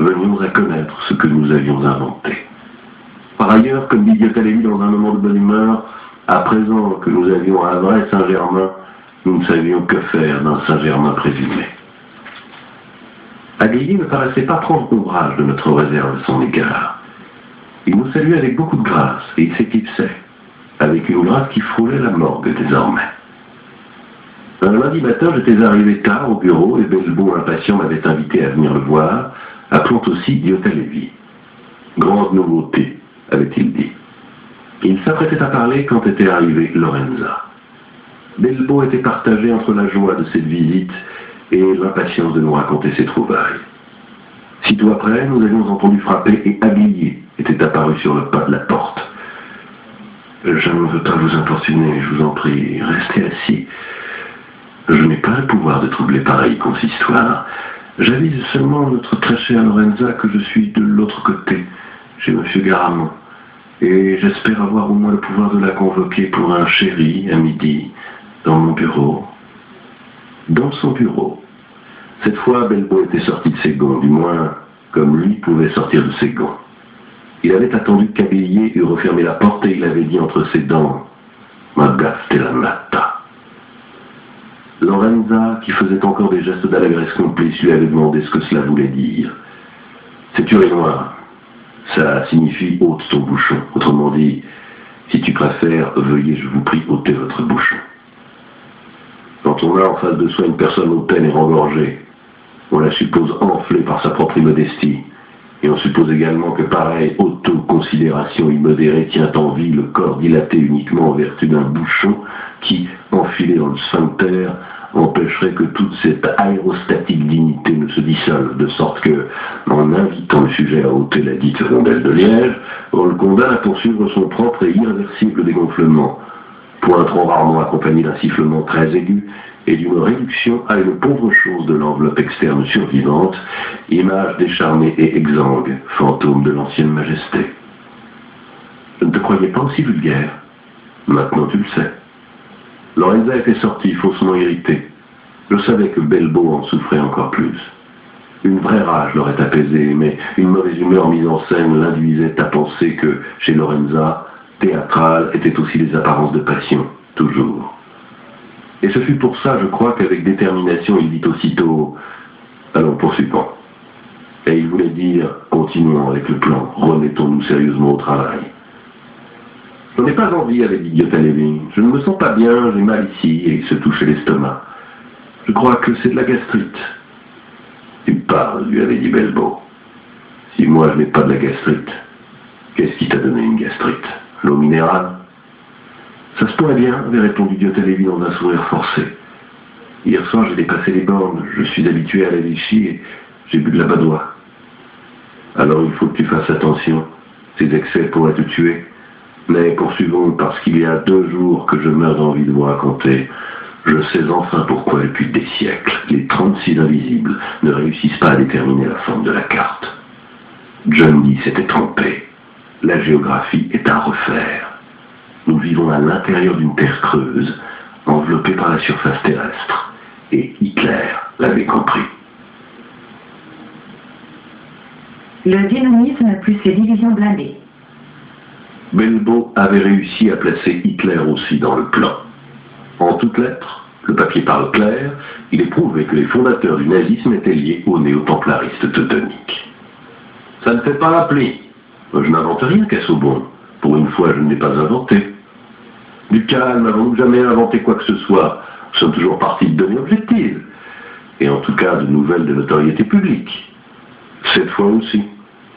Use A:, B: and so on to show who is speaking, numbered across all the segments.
A: venions à connaître ce que nous avions inventé. Par ailleurs, comme dit Diotallevi dans un moment de bonne humeur, à présent que nous avions un vrai Saint-Germain, nous ne savions que faire d'un Saint-Germain présumé. Aglaïli ne paraissait pas prendre ombrage de notre réserve à son égard. Il nous saluait avec beaucoup de grâce et il s'éclipsait, avec une grâce qui frôlait la morgue désormais. Un lundi matin, j'étais arrivé tard au bureau et Bellebaud, impatient, m'avait invité à venir le voir, appelant aussi Diotallevi. Grande nouveauté, avait-il dit. Il s'apprêtait à parler quand était arrivée Lorenza. Bellebaud était partagé entre la joie de cette visite et l'impatience de nous raconter ses trouvailles. Sitôt après, nous avions entendu frapper et Aglaïli était apparu sur le pas de la porte. « Je ne veux pas vous importuner, je vous en prie, restez assis. Je n'ai pas le pouvoir de troubler pareille consistoire. J'avise seulement notre très chère Lorenza que je suis de l'autre côté, chez M. Garamond, et j'espère avoir au moins le pouvoir de la convoquer pour un chéri à midi, dans mon bureau. » Dans son bureau. Cette fois, Bellebaud était sorti de ses gonds, du moins comme lui pouvait sortir de ses gonds. Il avait attendu qu'Aglaïli eût refermé la porte et il avait dit entre ses dents « Ma la nata ». Lorenza, qui faisait encore des gestes d'allégresse complice, lui avait demandé ce que cela voulait dire. « C'est urinoir. Ça signifie « ôte ton bouchon ». Autrement dit, si tu préfères, veuillez, je vous prie, ôter votre bouchon. Quand on a en face de soi une personne hautaine et rengorgée, on la suppose enflée par sa propre immodestie. Et on suppose également que pareille autoconsidération immodérée tient en vie le corps dilaté uniquement en vertu d'un bouchon qui, enfilé dans le sphincter, empêcherait que toute cette aérostatique dignité ne se dissolve, de sorte que, en invitant le sujet à ôter la dite rondelle de liège, on le condamne à poursuivre son propre et irréversible dégonflement, point trop rarement accompagné d'un sifflement très aigu et d'une réduction à une pauvre chose de l'enveloppe externe survivante, image décharnée et exsangue, fantôme de l'ancienne majesté. Je ne te croyais pas aussi vulgaire. Maintenant tu le sais. Lorenza était sortie, faussement irritée. Je savais que Bellebaud en souffrait encore plus. Une vraie rage l'aurait apaisé, mais une mauvaise humeur mise en scène l'induisait à penser que, chez Lorenza, théâtrale étaient aussi les apparences de passion, toujours. Et ce fut pour ça, je crois, qu'avec détermination, il dit aussitôt « Allons, poursuivons ». Et il voulait dire « Continuons avec le plan, remettons-nous sérieusement au travail ». Je n'en ai pas envie, avait dit Diotallevi. Je ne me sens pas bien, j'ai mal ici, et il se touchait l'estomac. Je crois que c'est de la gastrite. Tu parles, lui avait dit Bellebaud. Si moi je n'ai pas de la gastrite, qu'est-ce qui t'a donné une gastrite? L'eau minérale? Ça se pourrait bien, avait répondu Diotallevi dans un sourire forcé. Hier soir, j'ai dépassé les bornes. Je suis habitué à la Vichy et j'ai bu de la badoie. Alors il faut que tu fasses attention. Ces excès pourraient te tuer. Mais poursuivons, parce qu'il y a 2 jours que je meurs d'envie de vous raconter. Je sais enfin pourquoi, depuis des siècles, les 36 invisibles ne réussissent pas à déterminer la forme de la carte. John Dee s'était trompé. La géographie est à refaire. Nous vivons à l'intérieur d'une terre creuse, enveloppée par la surface terrestre. Et Hitler l'avait compris.
B: Le dynamisme plus ses divisions blindées.
A: Bellebaud avait réussi à placer Hitler aussi dans le plan. En toutes lettres, le papier parle clair, il est prouvé que les fondateurs du nazisme étaient liés aux néo-templaristes teutoniques. Ça ne fait pas la pli. Je n'invente rien, qu'est-ce au bon. Pour une fois, je ne l'ai pas inventé. Du calme, avons-nous jamais inventé quoi que ce soit? Nous sommes toujours partis de données objectives. Et en tout cas, de nouvelles de notoriété publique. Cette fois aussi,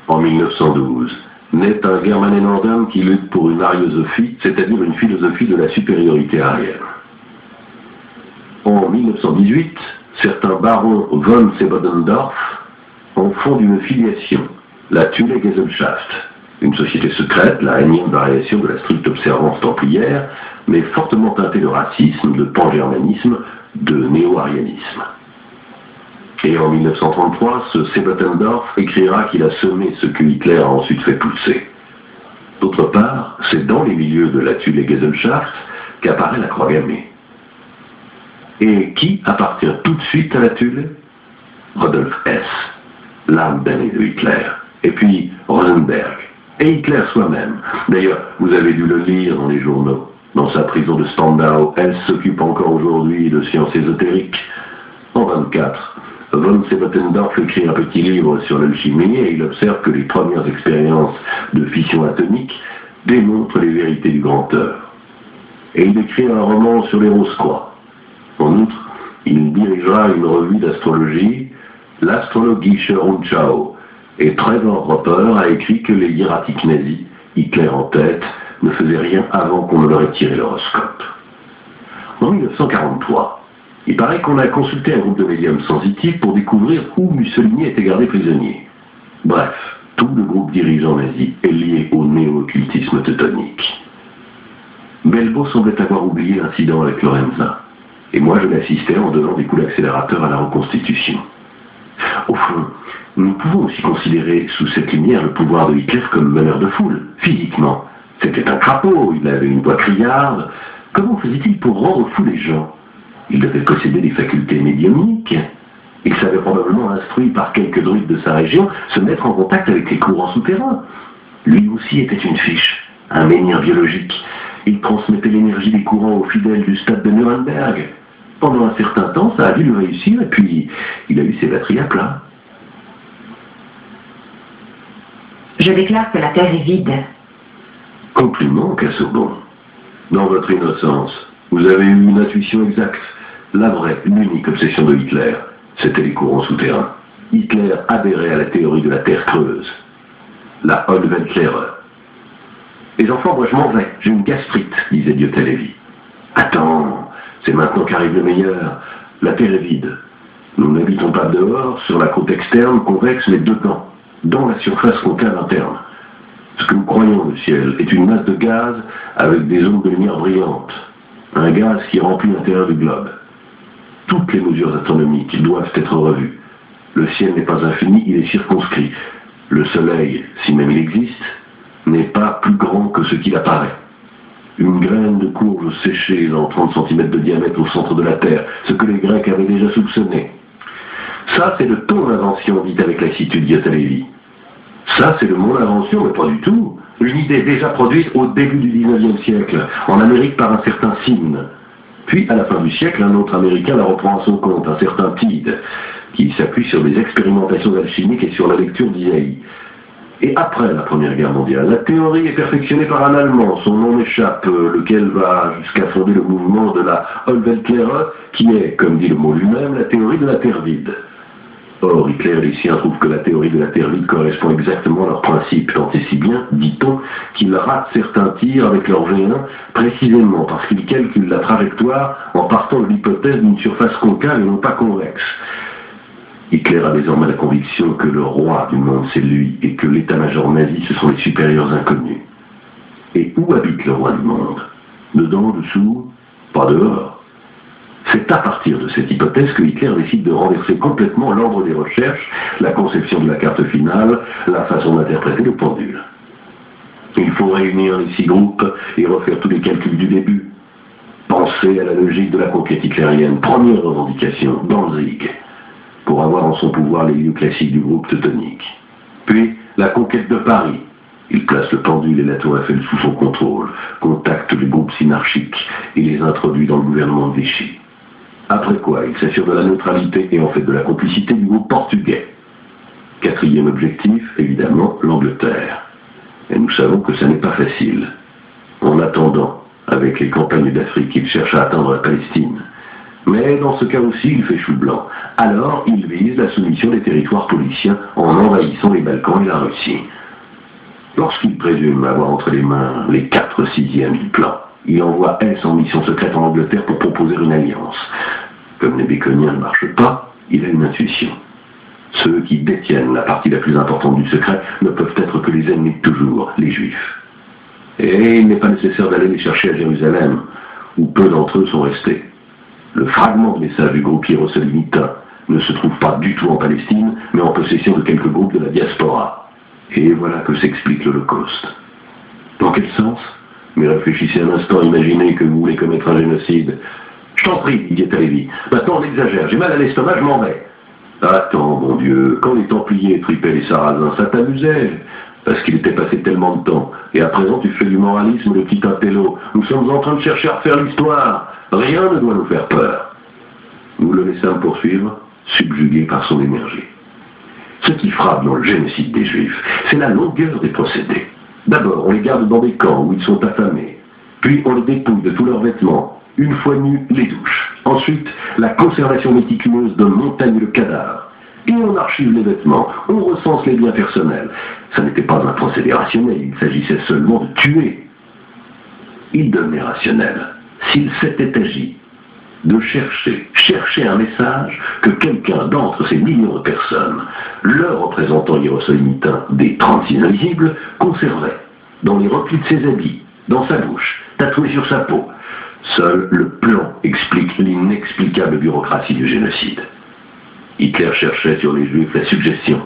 A: en 1912, naît un Germanenordum qui lutte pour une ariosophie, c'est-à-dire une philosophie de la supériorité aryenne. En 1918, certains barons von Sebodendorf en font une filiation, la Thule-Gesellschaft, une société secrète, la énième variation de la stricte observance templière, mais fortement teintée de racisme, de pan-germanisme, de néo-arianisme. Et en 1933, ce Sebodendorf écrira qu'il a semé ce que Hitler a ensuite fait pousser. D'autre part, c'est dans les milieux de la Thule-Gesellschaft qu'apparaît la croix gammée. Et qui appartient tout de suite à la Thule? Rudolf Hess. l'âme damnée de Hitler. Et puis Rosenberg. Et Hitler soi-même. D'ailleurs, vous avez dû le lire dans les journaux. Dans sa prison de Spandau, elle s'occupe encore aujourd'hui de sciences ésotériques. En 24, von Sebetendorf écrit un petit livre sur l'alchimie et il observe que les premières expériences de fission atomique démontrent les vérités du grand œuvre. Et il écrit un roman sur les Rose-Croix. En outre, il dirigera une revue d'astrologie, l'Astrologische Rundschau, et Trevor Roper a écrit que les hiératiques nazis, Hitler en tête, ne faisaient rien avant qu'on ne leur ait tiré l'horoscope. En 1943, il paraît qu'on a consulté un groupe de médiums sensitifs pour découvrir où Mussolini était gardé prisonnier. Bref, tout le groupe dirigeant nazi est lié au néo-occultisme teutonique. Belbo semblait avoir oublié l'incident avec Lorenza, et moi je l'assistais en donnant des coups d'accélérateur à la reconstitution. Au fond, nous pouvons aussi considérer sous cette lumière le pouvoir de Hitler comme meneur de foule, physiquement. C'était un crapaud, il avait une voix criarde. Comment faisait-il pour rendre fous les gens? Il devait posséder des facultés médiumniques. Il savait probablement, instruit par quelques druides de sa région, se mettre en contact avec les courants souterrains. Lui aussi était une fiche, un menhir biologique. Il transmettait l'énergie des courants aux fidèles du stade de Nuremberg. Pendant un certain temps, ça a dû le réussir, et puis il a eu ses batteries à plat.
B: Je déclare que la Terre est vide.
A: Compliment, Cassobon. Dans votre innocence, vous avez eu une intuition exacte. La vraie, l'unique obsession de Hitler, c'était les courants souterrains. Hitler adhérait à la théorie de la Terre creuse. La Allweltlehre. Les enfants, moi je m'en vais, j'ai une gastrite, disait Diotallevi. Attends, c'est maintenant qu'arrive le meilleur. La Terre est vide. Nous n'habitons pas dehors, sur la croûte externe, convexe, mais dedans, dans la surface concave interne. Ce que nous croyons le ciel est une masse de gaz avec des ondes de lumière brillantes. Un gaz qui remplit l'intérieur du globe. Toutes les mesures astronomiques doivent être revues. Le ciel n'est pas infini, il est circonscrit. Le soleil, si même il existe, n'est pas plus grand que ce qu'il apparaît. Une graine de courge séchée dans 30 cm de diamètre au centre de la Terre, ce que les Grecs avaient déjà soupçonné. Ça, c'est de ton invention, dit avec lassitude Diotallevi. Ça, c'est de mon invention, mais pas du tout. Une idée déjà produite au début du 19e siècle, en Amérique par un certain Sinn. Puis, à la fin du siècle, un autre Américain la reprend à son compte, un certain Tiede, qui s'appuie sur des expérimentations alchimiques et sur la lecture d'Isaïe. Et après la Première Guerre mondiale, la théorie est perfectionnée par un Allemand, son nom m'échappe, lequel va jusqu'à fonder le mouvement de la Allweltlehre, qui est, comme dit le mot lui-même, la théorie de la Terre vide. Or, Hitler et les siens trouvent que la théorie de la Terre vide correspond exactement à leur principe, tant et si bien, dit-on, qu'ils ratent certains tirs avec leur V1, précisément parce qu'ils calculent la trajectoire en partant de l'hypothèse d'une surface concave et non pas convexe. Hitler a désormais la conviction que le roi du monde c'est lui et que l'état-major nazi ce sont les supérieurs inconnus. Et où habite le roi du monde? Dedans, dessous? Pas dehors. C'est à partir de cette hypothèse que Hitler décide de renverser complètement l'ordre des recherches, la conception de la carte finale, la façon d'interpréter le pendule. Il faut réunir les 6 groupes et refaire tous les calculs du début. Penser à la logique de la conquête hitlérienne, première revendication, Danzig, pour avoir en son pouvoir les lieux classiques du groupe teutonique. Puis, la conquête de Paris. Il place le pendule et la tour Eiffel sous son contrôle, contacte les groupes synarchiques et les introduit dans le gouvernement de Vichy. Après quoi, il s'assure de la neutralité et en fait de la complicité du groupe portugais. 4e objectif, évidemment, l'Angleterre. Et nous savons que ça n'est pas facile. En attendant, avec les campagnes d'Afrique, il cherche à atteindre la Palestine. Mais dans ce cas aussi, il fait chou blanc. Alors, il vise la soumission des territoires policiers en envahissant les Balkans et la Russie. Lorsqu'il présume avoir entre les mains les 4/6e du plan, il envoie S en mission secrète en Angleterre pour proposer une alliance. Comme les Baconiens ne marchent pas, il a une intuition. Ceux qui détiennent la partie la plus importante du secret ne peuvent être que les ennemis de toujours, les Juifs. Et il n'est pas nécessaire d'aller les chercher à Jérusalem, où peu d'entre eux sont restés. Le fragment de message du groupe hiérosolymitain ne se trouve pas du tout en Palestine, mais en possession de quelques groupes de la diaspora. Et voilà que s'explique l'Holocauste. Dans quel sens? Mais réfléchissez un instant, imaginez que vous voulez commettre un génocide. Je t'en prie, dit Diotallevi. Maintenant on exagère, j'ai mal à l'estomac, je m'en vais. Attends, mon Dieu, quand les Templiers tripaient les Sarrasins, ça t'amusait, parce qu'il était passé tellement de temps. Et à présent, tu fais du moralisme, le petit intello. Nous sommes en train de chercher à refaire l'histoire. Rien ne doit nous faire peur. Nous le laissâmes poursuivre, subjugué par son énergie. Ce qui frappe dans le génocide des Juifs, c'est la longueur des procédés. D'abord, on les garde dans des camps où ils sont affamés. Puis, on les dépouille de tous leurs vêtements. Une fois nus, les douches. Ensuite, la conservation méticuleuse de montagnes de cadavres. Et on archive les vêtements, on recense les biens personnels. Ça n'était pas un procédé rationnel, il s'agissait seulement de tuer. Il devenait rationnel s'il s'était agi de chercher un message que quelqu'un d'entre ces millions de personnes, le représentant hiérosonymitain des 36 invisibles, conservait dans les replis de ses habits, dans sa bouche, tatoué sur sa peau. Seul le plan explique l'inexplicable bureaucratie du génocide. Hitler cherchait sur les Juifs la suggestion,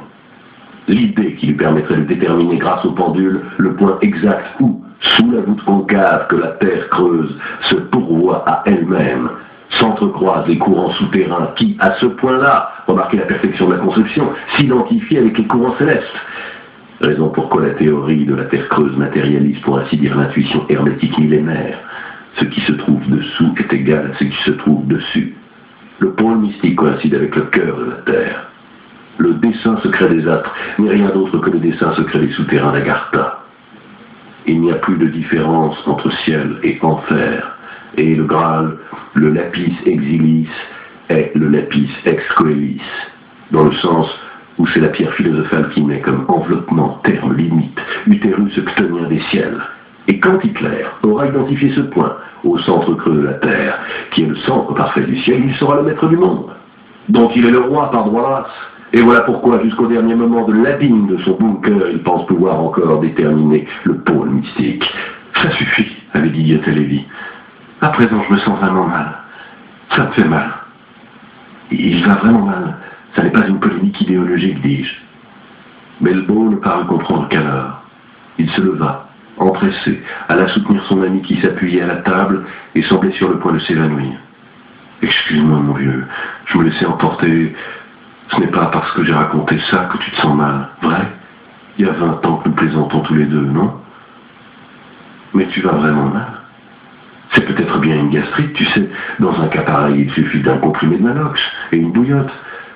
A: l'idée qui lui permettrait de déterminer grâce au pendule le point exact où, sous la voûte concave que la Terre creuse, se pourvoit à elle-même, s'entrecroisent les courants souterrains qui, à ce point-là, remarquez la perfection de la construction, s'identifient avec les courants célestes. Raison pourquoi la théorie de la Terre creuse matérialise, pour ainsi dire, l'intuition hermétique millénaire. Ce qui se trouve dessous est égal à ce qui se trouve dessus. Le pôle mystique coïncide avec le cœur de la Terre. Le dessein secret des astres n'est rien d'autre que le dessein secret des souterrains d'Agartha. Il n'y a plus de différence entre ciel et enfer. Et le Graal, le lapis exilis, est le lapis ex coelis, dans le sens où c'est la pierre philosophale qui met comme enveloppement, terme, limite, utérus chthonien des ciels. Et quand Hitler aura identifié ce point, au centre creux de la Terre, qui est le centre parfait du ciel, il sera le maître du monde, dont il est le roi par droit race. Et voilà pourquoi, jusqu'au dernier moment de l'abîme de son bunker, il pense pouvoir encore déterminer le pôle mystique. Ça suffit, avait dit Yotta Lévy. À présent, je me sens vraiment mal. Ça me fait mal. Il va vraiment mal. Ça n'est pas une polémique idéologique, dis-je. Belbo ne parut comprendre qu'alors. Il se leva, empressé, alla soutenir son ami qui s'appuyait à la table et semblait sur le point de s'évanouir. Excuse-moi, mon vieux, je me laissais emporter. Ce n'est pas parce que j'ai raconté ça que tu te sens mal, vrai? Il y a 20 ans que nous plaisantons tous les deux, non? Mais tu vas vraiment mal. C'est peut-être bien une gastrite, tu sais. Dans un cas pareil, il suffit d'un comprimé de Malox et une bouillotte.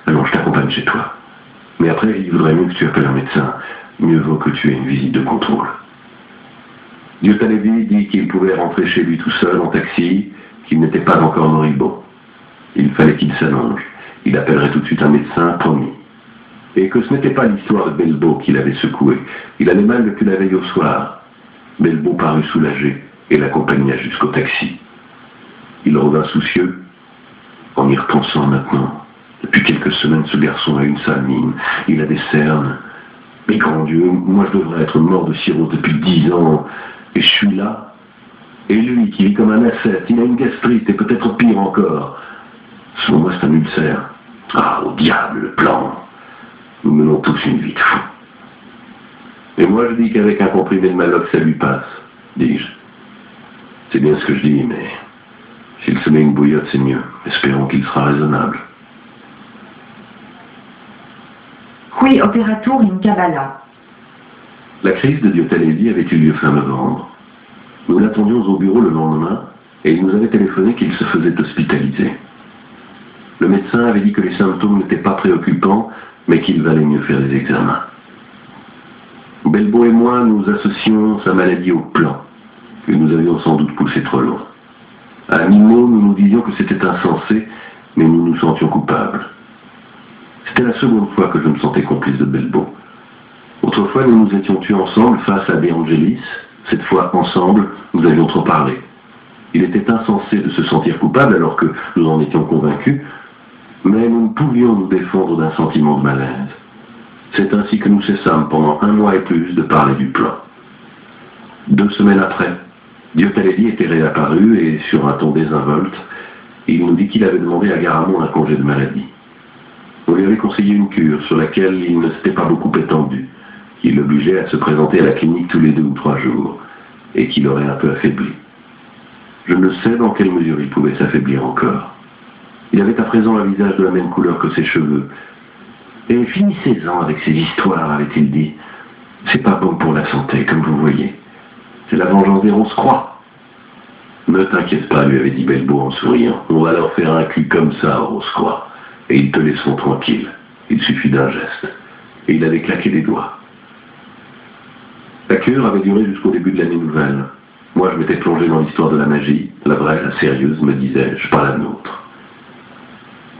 A: Alors je t'accompagne chez toi. Mais après, il vaudrait mieux que tu appelles un médecin. Mieux vaut que tu aies une visite de contrôle. Yotta Lévy dit qu'il pouvait rentrer chez lui tout seul en taxi, qu'il n'était pas encore moribond. Il fallait qu'il s'allonge. Il appellerait tout de suite un médecin, promis. Et que ce n'était pas l'histoire de Belbo qui l'avait secoué. Il allait mal depuis la veille au soir. Belbo parut soulagé et l'accompagna jusqu'au taxi. Il revint soucieux, en y repensant maintenant. Depuis quelques semaines, ce garçon a une sale mine. Il a des cernes. Mais grand Dieu, moi je devrais être mort de cirrhose depuis 10 ans. Et je suis là. Et lui, qui vit comme un ascète, il a une gastrite et peut-être pire encore. Selon moi, c'est un ulcère. Ah, au diable, le plan. Nous menons tous une vie de fou. Et moi, je dis qu'avec un comprimé de Malox, ça lui passe, dis-je. C'est bien ce que je dis, mais s'il se met une bouillotte, c'est mieux. Espérons qu'il sera raisonnable.
B: Qui operatur in Kabbalah.
A: La crise de Yotta Lévy avait eu lieu fin novembre. Nous l'attendions au bureau le lendemain, et il nous avait téléphoné qu'il se faisait hospitaliser. Le médecin avait dit que les symptômes n'étaient pas préoccupants, mais qu'il valait mieux faire des examens. Belbo et moi, nous associons sa maladie au plan, que nous avions sans doute poussé trop loin. À mi-mot, nous nous disions que c'était insensé, mais nous nous sentions coupables. C'était la seconde fois que je me sentais complice de Belbo. Autrefois, nous nous étions tués ensemble face à De Angelis. Cette fois, ensemble, nous avions trop parlé. Il était insensé de se sentir coupable alors que nous en étions convaincus, mais nous ne pouvions nous défendre d'un sentiment de malaise. C'est ainsi que nous cessâmes pendant 1 mois et plus de parler du plan. 2 semaines après, Yotta Lévy était réapparu et, sur un ton désinvolte, il nous dit qu'il avait demandé à Garamond un congé de maladie. On lui avait conseillé une cure sur laquelle il ne s'était pas beaucoup étendu, qui l'obligeait à se présenter à la clinique tous les 2 ou 3 jours, et qui l'aurait un peu affaibli. Je ne sais dans quelle mesure il pouvait s'affaiblir encore. Il avait à présent un visage de la même couleur que ses cheveux, Et finissez-en avec ces histoires, avait-il dit. C'est pas bon pour la santé, comme vous voyez. C'est la vengeance des Rose-Croix. Ne t'inquiète pas, lui avait dit Belbeau en souriant. On va leur faire un cul comme ça, aux Rose-Croix. Et ils te laisseront tranquille. Il suffit d'un geste. Et il avait claqué des doigts. La cure avait duré jusqu'au début de l'année nouvelle. Moi, je m'étais plongé dans l'histoire de la magie, la vraie, la sérieuse, me disais-je, pas la nôtre.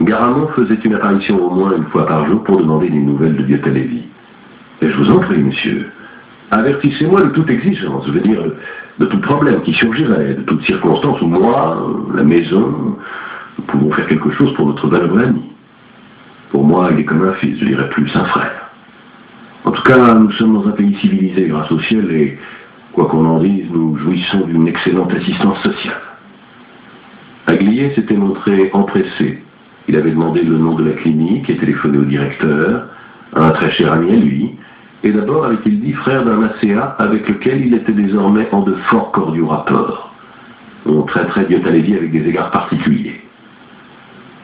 A: Garamond faisait une apparition au moins une fois par jour pour demander des nouvelles de Diotallevi. Et je vous en prie, monsieur, avertissez-moi de toute exigence, je veux dire, de tout problème qui surgirait, de toute circonstance où moi, la maison, nous pouvons faire quelque chose pour notre valeureux ami. Pour moi, il est comme un fils, je dirais plus un frère. En tout cas, nous sommes dans un pays civilisé grâce au ciel et, quoi qu'on en dise, nous jouissons d'une excellente assistance sociale. Aglier s'était montré empressé. Il avait demandé le nom de la clinique et téléphoné au directeur, un très cher ami à lui, et d'abord avait-il dit frère d'un ACA avec lequel il était désormais en de forts cordiaux rapports. On traiterait Diotallevi avec des égards particuliers.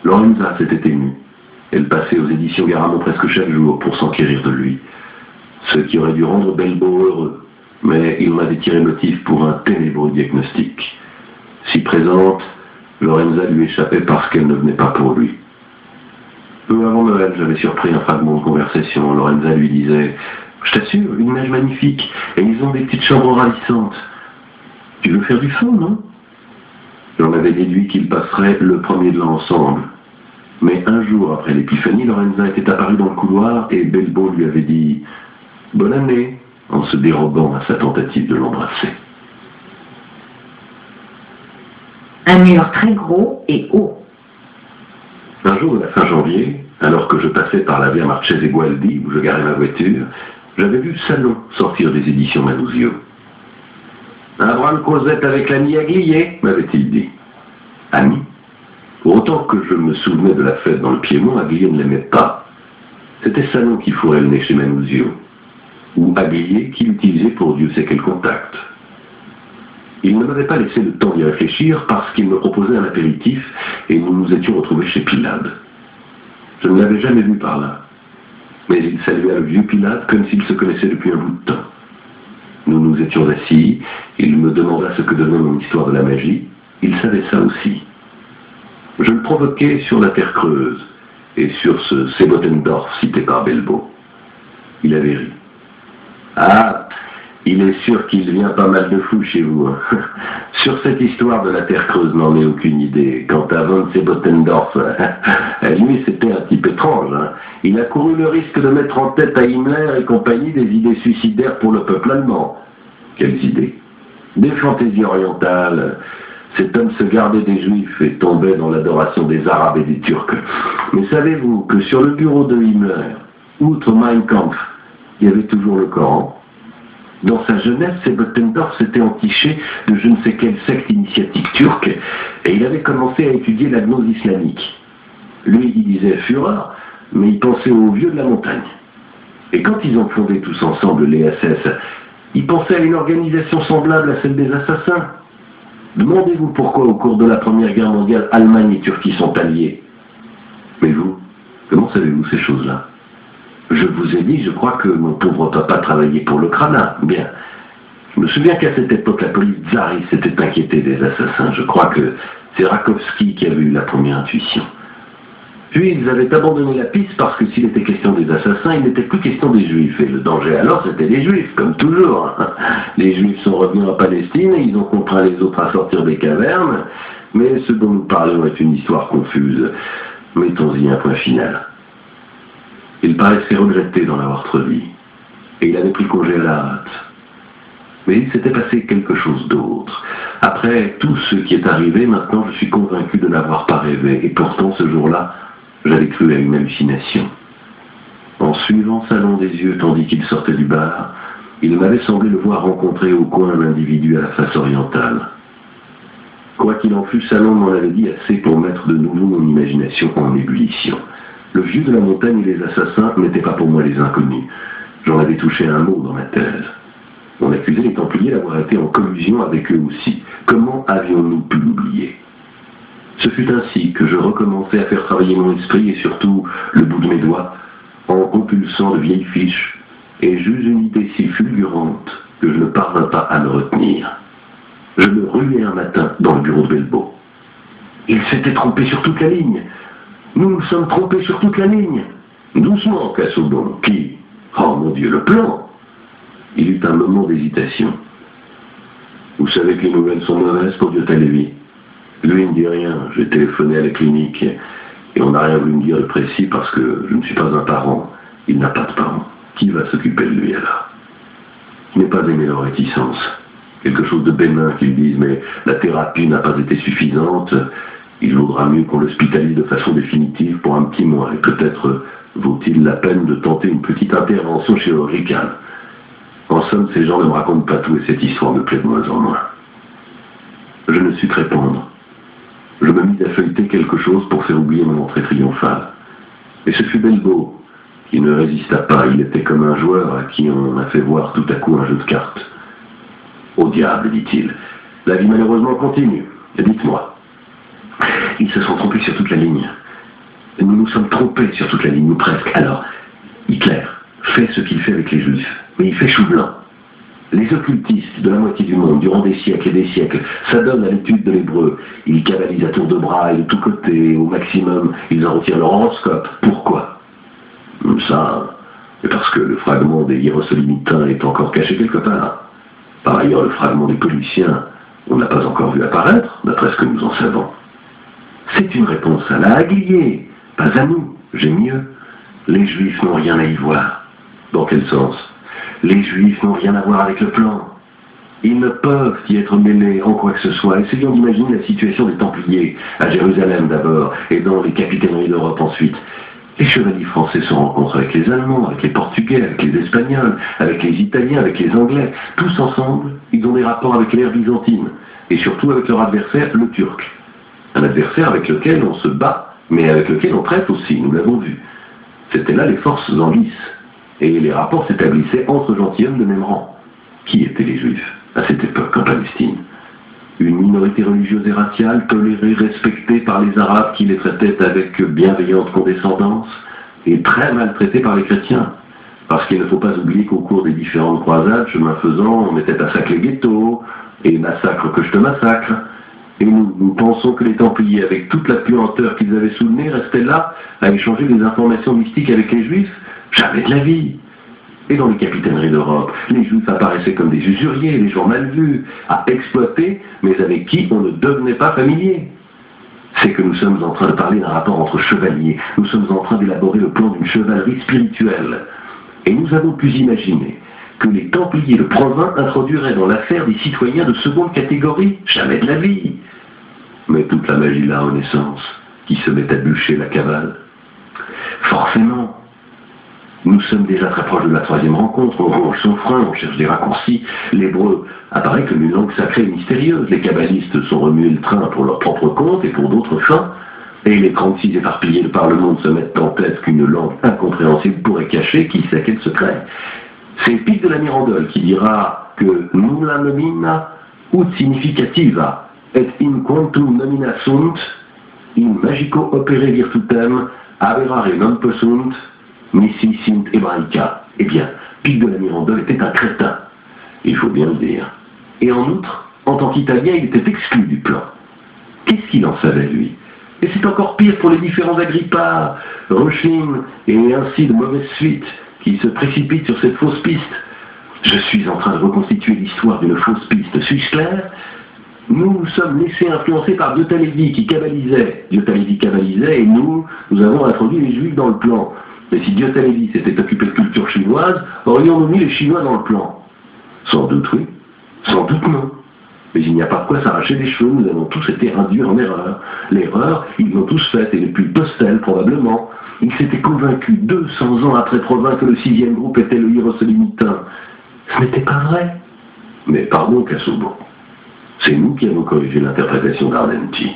A: Lorenza s'était émue. Elle passait aux éditions Garamond presque chaque jour pour s'enquérir de lui. Ce qui aurait dû rendre Belbeau heureux, mais il m'avait tiré motif pour un ténébreux diagnostic. Si présente, Lorenza lui échappait parce qu'elle ne venait pas pour lui. Peu avant Noël, j'avais surpris un fragment de conversation. Lorenza lui disait « Je t'assure, une neige magnifique, et ils ont des petites chambres ravissantes. Tu veux faire du feu, non ?» J'en avais déduit qu'ils passeraient le premier de l'an ensemble. Mais un jour après l'épiphanie, Lorenza était apparue dans le couloir et Belbeau lui avait dit « Bonne année !» en se dérobant à sa tentative de l'embrasser.
B: Un mur très gros et haut.
A: Un jour de la fin janvier, alors que je passais par la via Marchese Gualdi, où je garais ma voiture, j'avais vu Salon sortir des éditions Manuzio. « Un brin de causette avec l'ami Aglier » m'avait-il dit. Ami ? Pour autant que je me souvenais de la fête dans le Piémont, Aglier ne l'aimait pas. C'était Salon qui fourrait le nez chez Manuzio, ou Aglier qui l'utilisait pour Dieu sait quel contact. Il ne m'avait pas laissé le temps d'y réfléchir parce qu'il me proposait un apéritif et nous nous étions retrouvés chez Pilade. Je ne l'avais jamais vu par là, mais il salua le vieux Pilade comme s'il se connaissait depuis un bout de temps. Nous nous étions assis, il me demanda ce que donnait mon histoire de la magie, il savait ça aussi. Je le provoquais sur la terre creuse et sur ce Sebottendorf cité par Belbeau. Il avait ri. Ah, il est sûr qu'il vient pas mal de fous chez vous. Sur cette histoire de la terre creuse, n'en ai aucune idée. Quant à von Sebottendorf, lui c'était un type étrange. Hein. Il a couru le risque de mettre en tête à Himmler et compagnie des idées suicidaires pour le peuple allemand. Quelles idées? Des fantaisies orientales. Cet homme se gardait des Juifs et tombait dans l'adoration des Arabes et des Turcs. Mais savez-vous que sur le bureau de Himmler, outre Mein Kampf, il y avait toujours le Coran? Dans sa jeunesse, Sebottendorf s'était entiché de je ne sais quelle secte initiatique turque et il avait commencé à étudier la gnose islamique. Lui, il disait Führer, mais il pensait aux vieux de la montagne. Et quand ils ont fondé tous ensemble les SS, ils pensaient à une organisation semblable à celle des assassins. Demandez-vous pourquoi au cours de la Première Guerre mondiale, Allemagne et Turquie sont alliés. Mais vous, comment savez-vous ces choses-là? Je vous ai dit, je crois que mon pauvre papa travaillait pour le Krana. Bien. Je me souviens qu'à cette époque, la police tsariste s'était inquiétée des assassins. Je crois que c'est Rakowski qui avait eu la première intuition. Puis ils avaient abandonné la piste parce que s'il était question des assassins, il n'était plus question des Juifs. Et le danger alors, c'était les Juifs, comme toujours. Les Juifs sont revenus en Palestine et ils ont contraint les autres à sortir des cavernes. Mais ce dont nous parlons est une histoire confuse. Mettons-y un point final. Il paraissait regretter d'en avoir trop dit, et il avait pris congé à la hâte. Mais il s'était passé quelque chose d'autre. Après tout ce qui est arrivé, maintenant je suis convaincu de n'avoir pas rêvé, et pourtant ce jour-là, j'avais cru à une hallucination. En suivant Salon des yeux tandis qu'il sortait du bar, il m'avait semblé le voir rencontrer au coin un individu à la face orientale. Quoi qu'il en fût, Salon m'en avait dit assez pour mettre de nouveau mon imagination en ébullition. Le vieux de la montagne et les assassins n'étaient pas pour moi les inconnus. J'en avais touché un mot dans ma thèse. On accusait les Templiers d'avoir été en collusion avec eux aussi. Comment avions-nous pu l'oublier? Ce fut ainsi que je recommençai à faire travailler mon esprit et surtout le bout de mes doigts en compulsant de vieilles fiches, et j'eus une idée si fulgurante que je ne parvins pas à me retenir. Je me ruai un matin dans le bureau de Belbeau. Il s'était trompé sur toute la ligne. Nous nous sommes trompés sur toute la ligne. Doucement, Casaubon. Qui? Oh mon Dieu, le plan. Il eut un moment d'hésitation. Vous savez que les nouvelles sont mauvaises pour Diotallevi. Lui, il ne dit rien. J'ai téléphoné à la clinique et on n'a rien voulu me dire de précis parce que je ne suis pas un parent. Il n'a pas de parent. Qui va s'occuper de lui alors? Je n'ai pas aimé leur réticence. Quelque chose de bénin qu'ils disent, mais la thérapie n'a pas été suffisante. Il vaudra mieux qu'on l'hospitalise de façon définitive pour un petit mois. Et peut-être vaut-il la peine de tenter une petite intervention chirurgicale. En somme, ces gens ne me racontent pas tout et cette histoire me plaît de moins en moins. Je ne sus que répondre. Je me mis à feuilleter quelque chose pour faire oublier mon entrée triomphale. Et ce fut Belbeau qui ne résista pas. Il était comme un joueur à qui on a fait voir tout à coup un jeu de cartes. Au diable, dit-il. La vie malheureusement continue. Dites-moi. Ils se sont trompés sur toute la ligne. Nous nous sommes trompés sur toute la ligne, ou presque. Alors, Hitler fait ce qu'il fait avec les Juifs. Mais il fait chou blanc. Les occultistes de la moitié du monde, durant des siècles et des siècles, s'adonnent à l'étude de l'hébreu. Ils cabalisent à tour de bras et de tous côtés. Au maximum, ils en retirent leur horoscope. Pourquoi? Ça, c'est parce que le fragment des hiérosolymitains est encore caché quelque part. Par ailleurs, le fragment des Pauliciens, on n'a pas encore vu apparaître, d'après ce que nous en savons. C'est une réponse à la Haguillier, pas à nous, j'ai mieux. Les Juifs n'ont rien à y voir. Dans quel sens? Les Juifs n'ont rien à voir avec le plan. Ils ne peuvent y être mêlés en quoi que ce soit. Essayons d'imaginer la situation des Templiers, à Jérusalem d'abord, et dans les capitaineries d'Europe ensuite. Les chevaliers français se rencontrent avec les Allemands, avec les Portugais, avec les Espagnols, avec les Italiens, avec les Anglais. Tous ensemble, ils ont des rapports avec l'ère byzantine, et surtout avec leur adversaire, le Turc. Un adversaire avec lequel on se bat, mais avec lequel on traite aussi, nous l'avons vu. C'était là les forces en lice, et les rapports s'établissaient entre gentilshommes de même rang. Qui étaient les Juifs à cette époque en Palestine? Une minorité religieuse et raciale, tolérée, respectée par les Arabes qui les traitaient avec bienveillante condescendance, et très maltraitée par les chrétiens. Parce qu'il ne faut pas oublier qu'au cours des différentes croisades, chemin faisant, on mettait à sac les ghettos, et massacre que je te massacre. Et nous pensons que les Templiers, avec toute la puanteur qu'ils avaient sous le nez, restaient là à échanger des informations mystiques avec les Juifs. Jamais de la vie. Et dans les capitaineries d'Europe, les Juifs apparaissaient comme des usuriers, des gens mal vus, à exploiter, mais avec qui on ne devenait pas familier. C'est que nous sommes en train de parler d'un rapport entre chevaliers. Nous sommes en train d'élaborer le plan d'une chevalerie spirituelle. Et nous avons pu imaginer que les Templiers de Provins introduiraient dans l'affaire des citoyens de seconde catégorie. Jamais de la vie. Mais toute la magie de la Renaissance, qui se met à bûcher la cavale. Forcément. Nous sommes déjà très proches de la troisième rencontre, on ronge son frein, on cherche des raccourcis. L'hébreu apparaît comme une langue sacrée et mystérieuse. Les kabbalistes sont remués le train pour leur propre compte et pour d'autres fins. Et les 36 éparpillés de par le monde se mettent en tête qu'une langue incompréhensible pourrait cacher qui sait quel secret. C'est Pic de la Mirandole qui dira que nulla nomina ut significativa et in quantum nomina sunt in magico opere virtutem averare non possunt Missi sint hebraica. Eh bien, Pic de la Mirandole était un crétin, il faut bien le dire. Et en outre, en tant qu'Italien, il était exclu du plan. Qu'est-ce qu'il en savait, lui? Et c'est encore pire pour les différents Agrippa, Rochlin, et ainsi de mauvaises suites, qui se précipitent sur cette fausse piste. Je suis en train de reconstituer l'histoire d'une fausse piste. Suis-je clair? Nous sommes laissés influencer par Diotallevi qui cabalisait. Diotallevi cabalisait et nous avons introduit les Juifs dans le plan. Mais si Diotallevi s'était occupé de culture chinoise, aurions-nous mis les Chinois dans le plan? Sans doute oui, sans doute non. Mais il n'y a pas de quoi s'arracher les cheveux, nous avons tous été induits en erreur. L'erreur, ils l'ont tous faite, et depuis Postel probablement. Ils s'étaient convaincus 200 ans après Provins que le 6e groupe était le hiérosolymitains. Ce n'était pas vrai. Mais pardon, Casaubon. C'est nous qui avons corrigé l'interprétation d'Ardenti.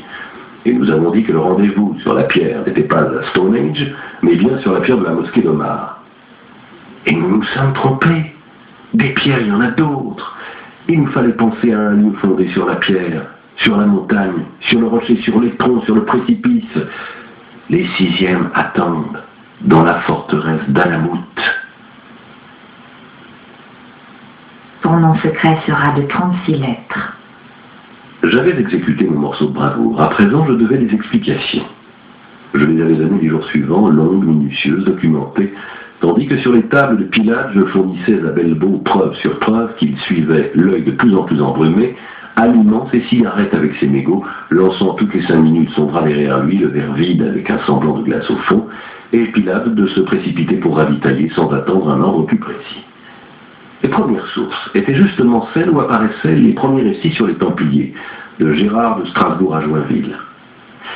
A: Et nous avons dit que le rendez-vous sur la pierre n'était pas à Stonehenge, mais bien sur la pierre de la mosquée d'Omar. Et nous nous sommes trompés. Des pierres, il y en a d'autres. Il nous fallait penser à un lieu fondé sur la pierre, sur la montagne, sur le rocher, sur les troncs, sur le précipice. Les 6e attendent. dans la forteresse d'Alamut.
B: Son nom secret sera de 36 lettres.
A: J'avais exécuté mon morceau de bravoure. À présent, je devais des explications. Je les avais données les jours suivants, longues, minutieuses, documentées, tandis que sur les tables de Pilate, je fournissais à Belbeau preuve sur preuve qu'il suivait, l'œil de plus en plus embrumé, allumant ses cigarettes avec ses mégots, lançant toutes les 5 minutes son bras derrière lui, le verre vide avec un semblant de glace au fond, et Pilate de se précipiter pour ravitailler sans attendre un ordre plus précis. Les premières sources étaient justement celles où apparaissaient les premiers récits sur les Templiers, de Gérard de Strasbourg à Joinville.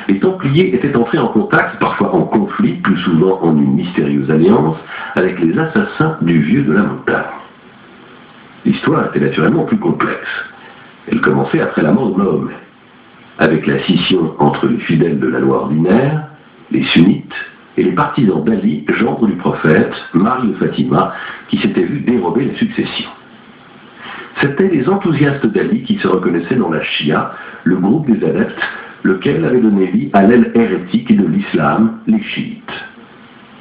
A: Les Templiers étaient entrés en contact, parfois en conflit, plus souvent en une mystérieuse alliance, avec les assassins du vieux de la montagne. L'histoire était naturellement plus complexe. Elle commençait après la mort de Mahomet, avec la scission entre les fidèles de la loi ordinaire, les sunnites, et les partisans d'Ali, gendre du prophète, Marie de Fatima, qui s'étaient vus dérober la succession. C'étaient les enthousiastes d'Ali qui se reconnaissaient dans la Shia, le groupe des adeptes, lequel avait donné vie à l'aile hérétique de l'islam, les chiites.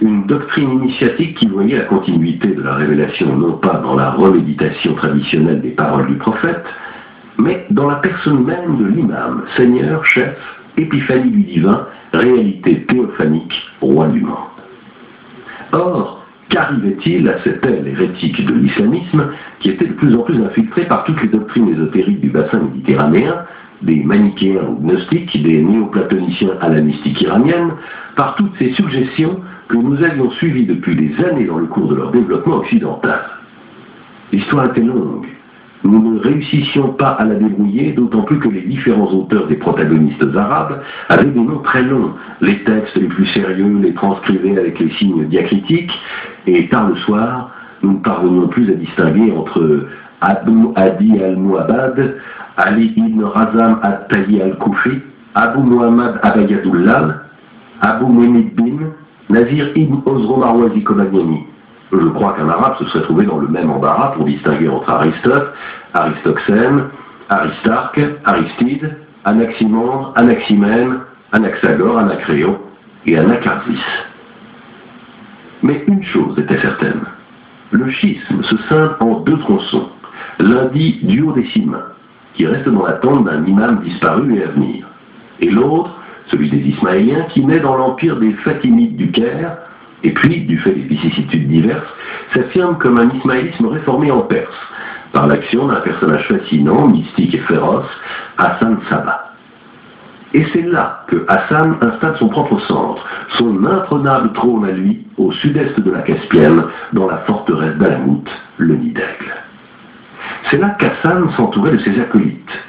A: Une doctrine initiatique qui voyait la continuité de la révélation non pas dans la reméditation traditionnelle des paroles du prophète, mais dans la personne même de l'imam, seigneur, chef, épiphanie du divin, réalité théophanique, roi du monde. Or, qu'arrivait-il à cette aile hérétique de l'islamisme qui était de plus en plus infiltrée par toutes les doctrines ésotériques du bassin méditerranéen, des manichéens ou gnostiques, des néoplatoniciens à la mystique iranienne, par toutes ces suggestions que nous avions suivies depuis des années dans le cours de leur développement occidental. L'histoire était longue. Nous ne réussissions pas à la débrouiller, d'autant plus que les différents auteurs des protagonistes arabes avaient des noms très longs. Les textes les plus sérieux les transcrivaient avec les signes diacritiques, et tard le soir, nous ne parvenions plus à distinguer entre Abu Adi al-Mu'abad, Ali ibn Razam al-Tayyi al-Koufi, Abu Muhammad Abayadullah, Abu Muhammad bin, Nazir ibn Ozro Marwazi Kobagnani. Je crois qu'un arabe se serait trouvé dans le même embarras pour distinguer entre Aristote, Aristoxène, Aristarque, Aristide, Anaximandre, Anaximène, Anaxagore, Anacréon et Anacarsis. Mais une chose était certaine, le schisme se scinde en 2 tronçons, l'un dit duodécime, qui reste dans l'attente d'un imam disparu et à venir, et l'autre, celui des Ismaéliens, qui naît dans l'empire des Fatimides du Caire, et puis, du fait des vicissitudes diverses, s'affirme comme un ismaélisme réformé en Perse, par l'action d'un personnage fascinant, mystique et féroce, Hassan Saba. Et c'est là que Hassan installe son propre centre, son imprenable trône à lui, au sud-est de la Caspienne, dans la forteresse d'Alamut, le nid d'aigle. C'est là qu'Hassan s'entourait de ses acolytes,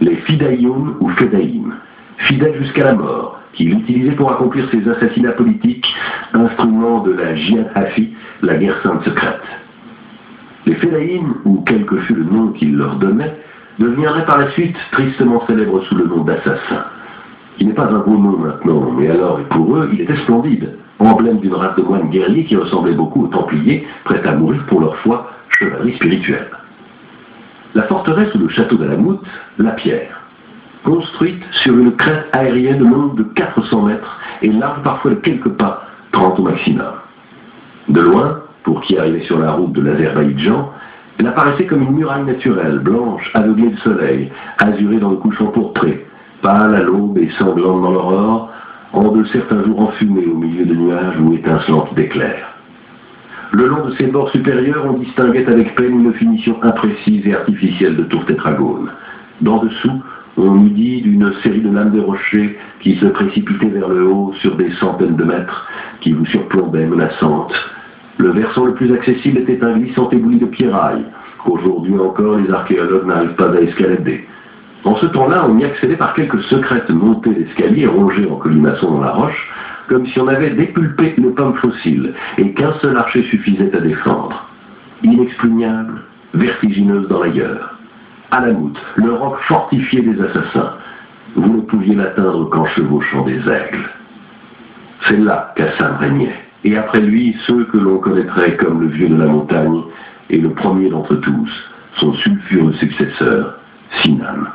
A: les Fidaïoun ou Fedaïm, fidèles jusqu'à la mort, qu'il utilisait pour accomplir ses assassinats politiques, instrument de la Jihad Hafi, la guerre sainte secrète. Les Fédaïm, ou quel que fût le nom qu'il leur donnait, deviendraient par la suite tristement célèbres sous le nom d'assassins, qui n'est pas un beau nom maintenant, mais alors, et pour eux, il était splendide, emblème d'une race de moines guerriers qui ressemblait beaucoup aux Templiers, prêts à mourir pour leur foi, chevalerie spirituelle. La forteresse ou le château d'Alamut, la pierre, construite sur une crête aérienne longue de 400 mètres et large parfois de quelques pas, 30 au maximum. De loin, pour qui arrivait sur la route de l'Azerbaïdjan, elle apparaissait comme une muraille naturelle, blanche, aveuglée de soleil, azurée dans le couchant pourpré, pâle à l'aube et sanglante dans l'aurore, en de certains jours enfumée au milieu de nuages ou étincelante d'éclairs. Le long de ses bords supérieurs, on distinguait avec peine une finition imprécise et artificielle de tours tétragones. D'en dessous, on eût dit d'une série de lames de rochers qui se précipitaient vers le haut sur des centaines de mètres, qui vous surplombaient menaçantes. Le versant le plus accessible était un glissant éboulis de pierrailles, qu'aujourd'hui encore les archéologues n'arrivent pas à escalader. En ce temps-là, on y accédait par quelques secrètes montées d'escaliers rongées en colimaçon dans la roche, comme si on avait dépulpé une pomme fossile, et qu'un seul archer suffisait à défendre. Inexpugnable, vertigineuse dans l'ailleurs. Alamut, le roc fortifié des assassins. Vous ne pouviez l'atteindre qu'en chevauchant des aigles. C'est là qu'Hassan régnait, et après lui, ceux que l'on connaîtrait comme le vieux de la montagne, et le premier d'entre tous, son sulfureux successeur, Sinan.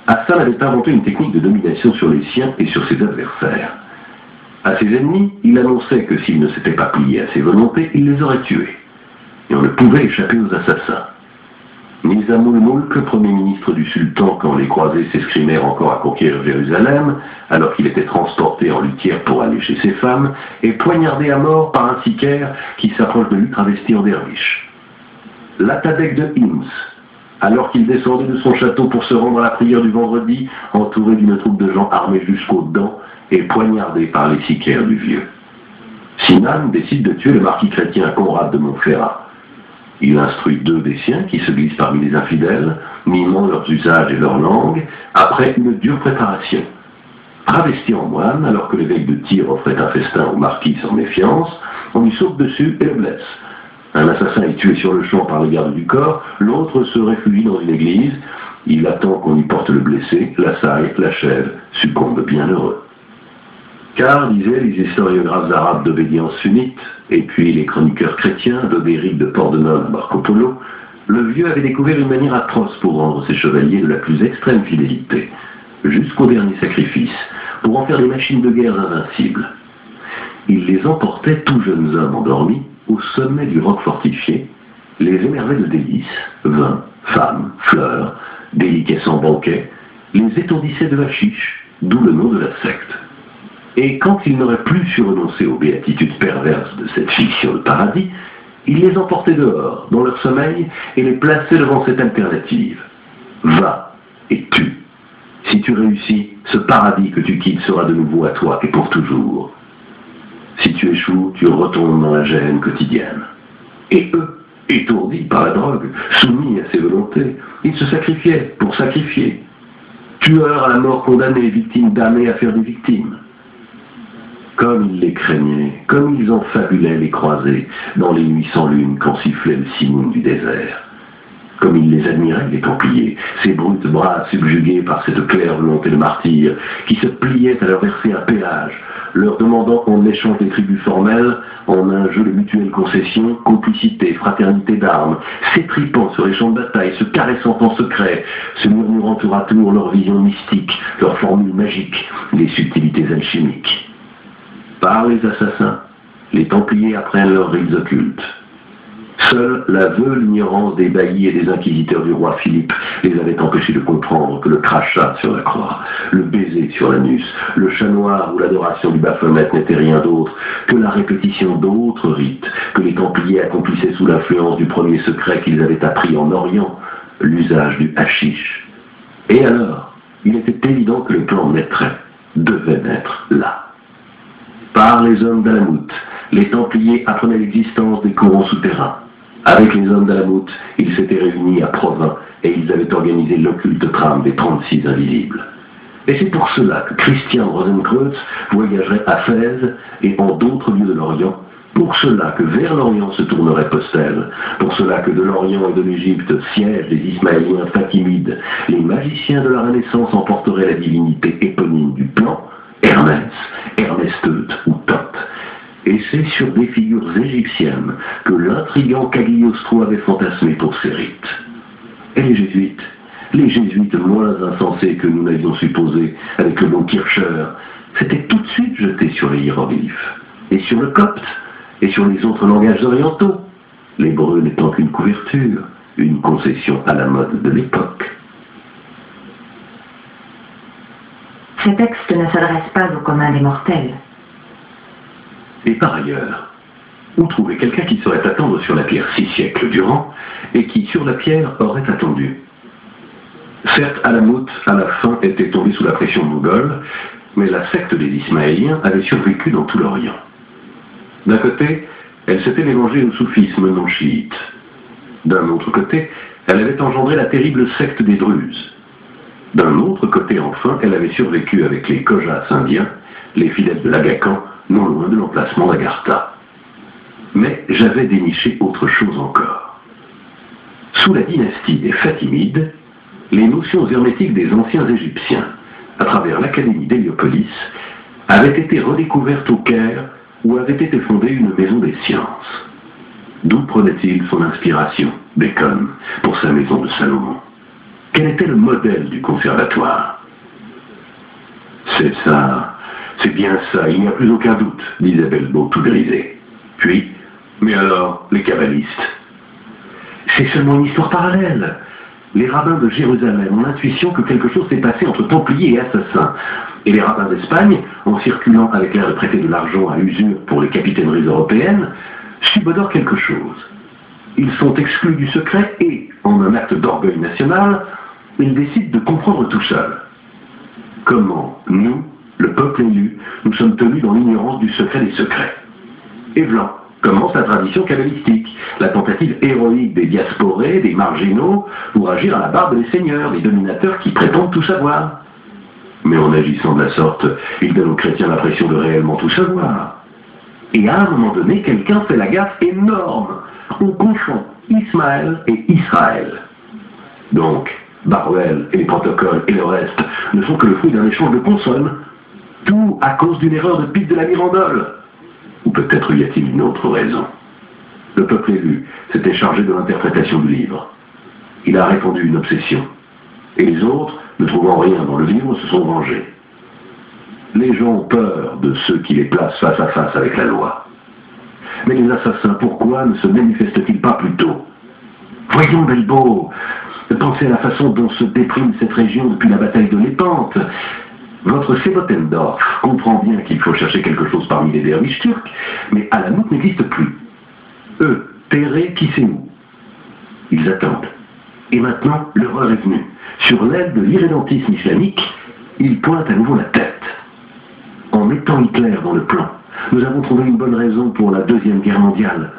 A: Hassan avait inventé une technique de domination sur les siens et sur ses adversaires. À ses ennemis, il annonçait que s'ils ne s'étaient pas pliés à ses volontés, il les aurait tués. Et on ne pouvait échapper aux assassins. Nizam ul-Mulk, premier ministre du sultan quand les croisés s'escrimèrent encore à conquérir Jérusalem, alors qu'il était transporté en litière pour aller chez ses femmes, est poignardé à mort par un sicaire qui s'approche de lui travesti en derviche. L'Atadek de Hims, alors qu'il descendait de son château pour se rendre à la prière du vendredi, entouré d'une troupe de gens armés jusqu'aux dents, est poignardé par les sicaires du vieux. Sinan décide de tuer le marquis chrétien Conrad de Montferrat. Il instruit 2 des siens qui se glissent parmi les infidèles, mimant leurs usages et leur langue, après une dure préparation. Travesti en moine, alors que l'évêque de Tyr offrait un festin au marquis sans méfiance, on lui saute dessus et le blesse. Un assassin est tué sur le champ par les gardes du corps, l'autre se réfugie dans une église, il attend qu'on y porte le blessé, l'assaille, l'achève, succombe bienheureux. Car, disaient les historiographes arabes d'obédience sunnite, et puis les chroniqueurs chrétiens d'Odéric de Pordenone à Marco Polo, le vieux avait découvert une manière atroce pour rendre ses chevaliers de la plus extrême fidélité, jusqu'au dernier sacrifice, pour en faire des machines de guerre invincibles. Il les emportait, tout jeunes hommes endormis, au sommet du roc fortifié, les émerveillait de délices, vins, femmes, fleurs, déliquescents banquets, les étourdissait de hachiche, d'où le nom de la secte. Et quand ils n'auraient plus su renoncer aux béatitudes perverses de cette fiction de paradis, il les emportait dehors, dans leur sommeil, et les plaçait devant cette alternative. Va et tue. Si tu réussis, ce paradis que tu quittes sera de nouveau à toi et pour toujours. Si tu échoues, tu retournes dans la gêne quotidienne. Et eux, étourdis par la drogue, soumis à ses volontés, ils se sacrifiaient pour sacrifier. Tueurs à la mort condamnés, victimes damnées à faire des victimes. Comme ils les craignaient, comme ils en fabulaient les croisés, dans les nuits sans lune quand sifflait le simoun du désert. Comme ils les admiraient, les Templiers, ces brutes bras subjugués par cette claire volonté de martyr, qui se pliaient à leur verser un péage, leur demandant en échange des tribus formelles, en un jeu de mutuelle concession, complicité, fraternité d'armes, s'étripant sur les champs de bataille, se caressant en secret, se murmurant tour à tour leurs visions mystiques, leurs formules magiques, les subtilités alchimiques. Par les assassins, les Templiers apprennent leurs rites occultes. Seul l'aveu, l'ignorance des baillis et des inquisiteurs du roi Philippe les avait empêchés de comprendre que le crachat sur la croix, le baiser sur l'anus, le chat noir ou l'adoration du Baphomet n'était rien d'autre que la répétition d'autres rites que les Templiers accomplissaient sous l'influence du premier secret qu'ils avaient appris en Orient, l'usage du hashish. Et alors, il était évident que le plan naîtrait, devait naître là. Par les hommes d'Alamout, les Templiers apprenaient l'existence des courants souterrains. Avec les hommes d'Alamout, ils s'étaient réunis à Provins et ils avaient organisé l'occulte trame des 36 invisibles. Et c'est pour cela que Christian Rosenkreutz voyagerait à Fès et en d'autres lieux de l'Orient, pour cela que vers l'Orient se tournerait Postel, pour cela que de l'Orient et de l'Égypte, siège des Ismaéliens fatimides, les magiciens de la Renaissance emporteraient la divinité éponyme du plan, Hermès, Hermesteut ou Thoth. Et c'est sur des figures égyptiennes que l'intrigant Cagliostro avait fantasmé pour ses rites. Et les jésuites moins insensés que nous n'avions supposé, avec le bon Kircher, s'étaient tout de suite jetés sur les hiéroglyphes, et sur le copte, et sur les autres langages orientaux, l'hébreu n'étant qu'une couverture, une concession à la mode de l'époque.
B: Ce texte ne s'adresse pas au commun des mortels.
A: Et par ailleurs, où trouver quelqu'un qui saurait attendre sur la pierre 6 siècles durant, et qui, sur la pierre, aurait attendu? Certes, Alamout, à la fin, était tombé sous la pression mongole, mais la secte des Ismaéliens avait survécu dans tout l'Orient. D'un côté, elle s'était mélangée au soufisme non chiite. D'un autre côté, elle avait engendré la terrible secte des Druzes. D'un autre côté, enfin, elle avait survécu avec les Khojas indiens, les fidèles de l'Agacan, non loin de l'emplacement d'Agartha. Mais j'avais déniché autre chose encore. Sous la dynastie des Fatimides, les notions hermétiques des anciens Égyptiens, à travers l'Académie d'Héliopolis, avaient été redécouvertes au Caire, où avait été fondée une maison des sciences. D'où prenait-il son inspiration, Bacon, pour sa maison de Salomon? Quel était le modèle du conservatoire? C'est ça, C'est bien ça, il n'y a plus aucun doute, disait Belbo tout grisé. Puis, mais alors, les kabbalistes? C'est seulement une histoire parallèle. Les rabbins de Jérusalem ont l'intuition que quelque chose s'est passé entre Templiers et assassins. Et les rabbins d'Espagne, en circulant avec l'air de prêter de l'argent à usure pour les capitaineries européennes, subodorent quelque chose. Ils sont exclus du secret et, en un acte d'orgueil national, ils décident de comprendre tout seuls. Comment, nous, le peuple élu, nous sommes tenus dans l'ignorance du secret des secrets. Et blanc. Commence la tradition kabbalistique, la tentative héroïque des diasporés, des marginaux, pour agir à la barbe des seigneurs, des dominateurs qui prétendent tout savoir. Mais en agissant de la sorte, ils donnent aux chrétiens l'impression de réellement tout savoir. Et à un moment donné, quelqu'un fait la gaffe énorme. On confond Ismaël et Israël. Donc, Baruel et les protocoles et le reste ne sont que le fruit d'un échange de consonnes. Tout à cause d'une erreur de Pic de la Mirandole. Ou peut-être y a-t-il une autre raison. Le peuple élu s'était chargé de l'interprétation du livre. Il a répondu une obsession. Et les autres, ne trouvant rien dans le livre, se sont vengés. Les gens ont peur de ceux qui les placent face à face avec la loi. Mais les assassins, pourquoi ne se manifestent-ils pas plus tôt? Voyons, Belbo, pensez à la façon dont se déprime cette région depuis la bataille de Lépante. Votre Sebotendorf comprend bien qu'il faut chercher quelque chose parmi les derviches turcs, mais Alamut n'existe plus. Eux, Terré, qui sait où? Ils attendent. Et maintenant, l'horreur est venue. Sur l'aile de l'irrédentisme islamique, ils pointent à nouveau la tête. En mettant Hitler dans le plan, nous avons trouvé une bonne raison pour la Deuxième Guerre mondiale.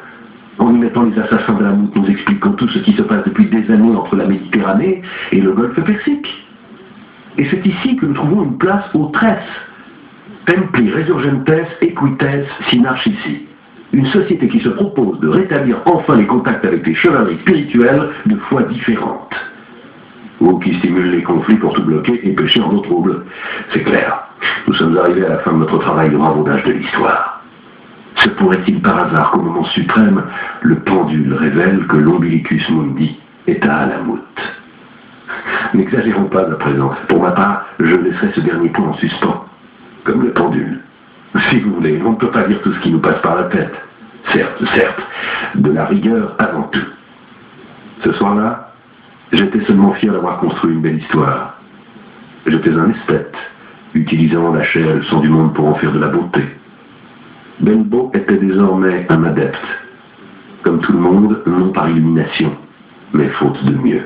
A: En y mettant les assassins d'Alamut, nous expliquons tout ce qui se passe depuis des années entre la Méditerranée et le Golfe Persique. Et c'est ici que nous trouvons une place aux tresses. Templi resurgentes equites synarchici. Une société qui se propose de rétablir enfin les contacts avec des chevaleries spirituelles de foi différentes. Ou qui stimulent les conflits pour tout bloquer et pêcher en eau trouble. C'est clair. Nous sommes arrivés à la fin de notre travail de ravaudage de l'histoire. Se pourrait-il par hasard qu'au moment suprême, le pendule révèle que l'Umbilicus Mundi est à Alamut? N'exagérons pas à présent. Pour ma part, je laisserai ce dernier point en suspens, comme le pendule. Si vous voulez, on ne peut pas dire tout ce qui nous passe par la tête. Certes, de la rigueur avant tout. Ce soir-là, j'étais seulement fier d'avoir construit une belle histoire. J'étais un esthète, utilisant la chair et le sang du monde pour en faire de la beauté. Belbo était désormais un adepte. Comme tout le monde, non par illumination, mais faute de mieux.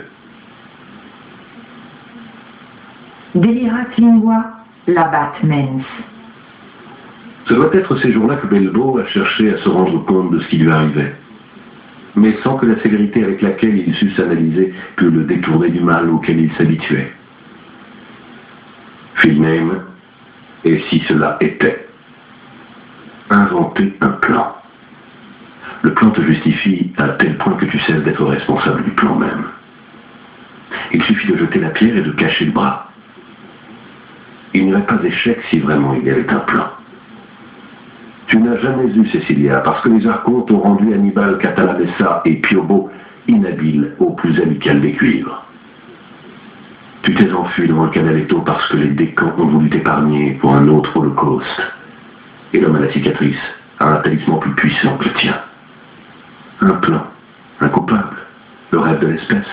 B: Delirat lingua labat mens.
A: Ce doit être ces jours-là que Belbo a cherché à se rendre compte de ce qui lui arrivait, mais sans que la sévérité avec laquelle il sut s'analyser pût le détourner du mal auquel il s'habituait. Filname, et si cela était? Inventer un plan. Le plan te justifie à tel point que tu cesses d'être responsable du plan même. Il suffit de jeter la pierre et de cacher le bras. Il n'y aurait pas d'échec si vraiment il y avait un plan. Tu n'as jamais eu Cecilia, parce que les archontes ont rendu Hannibal, Catalabessa et Piobo inhabiles au plus amical des cuivres. Tu t'es enfui devant le Canaletto parce que les décans ont voulu t'épargner pour un autre holocauste. Et l'homme à la cicatrice a un talisman plus puissant que le tien. Un plan, un coupable, le rêve de l'espèce.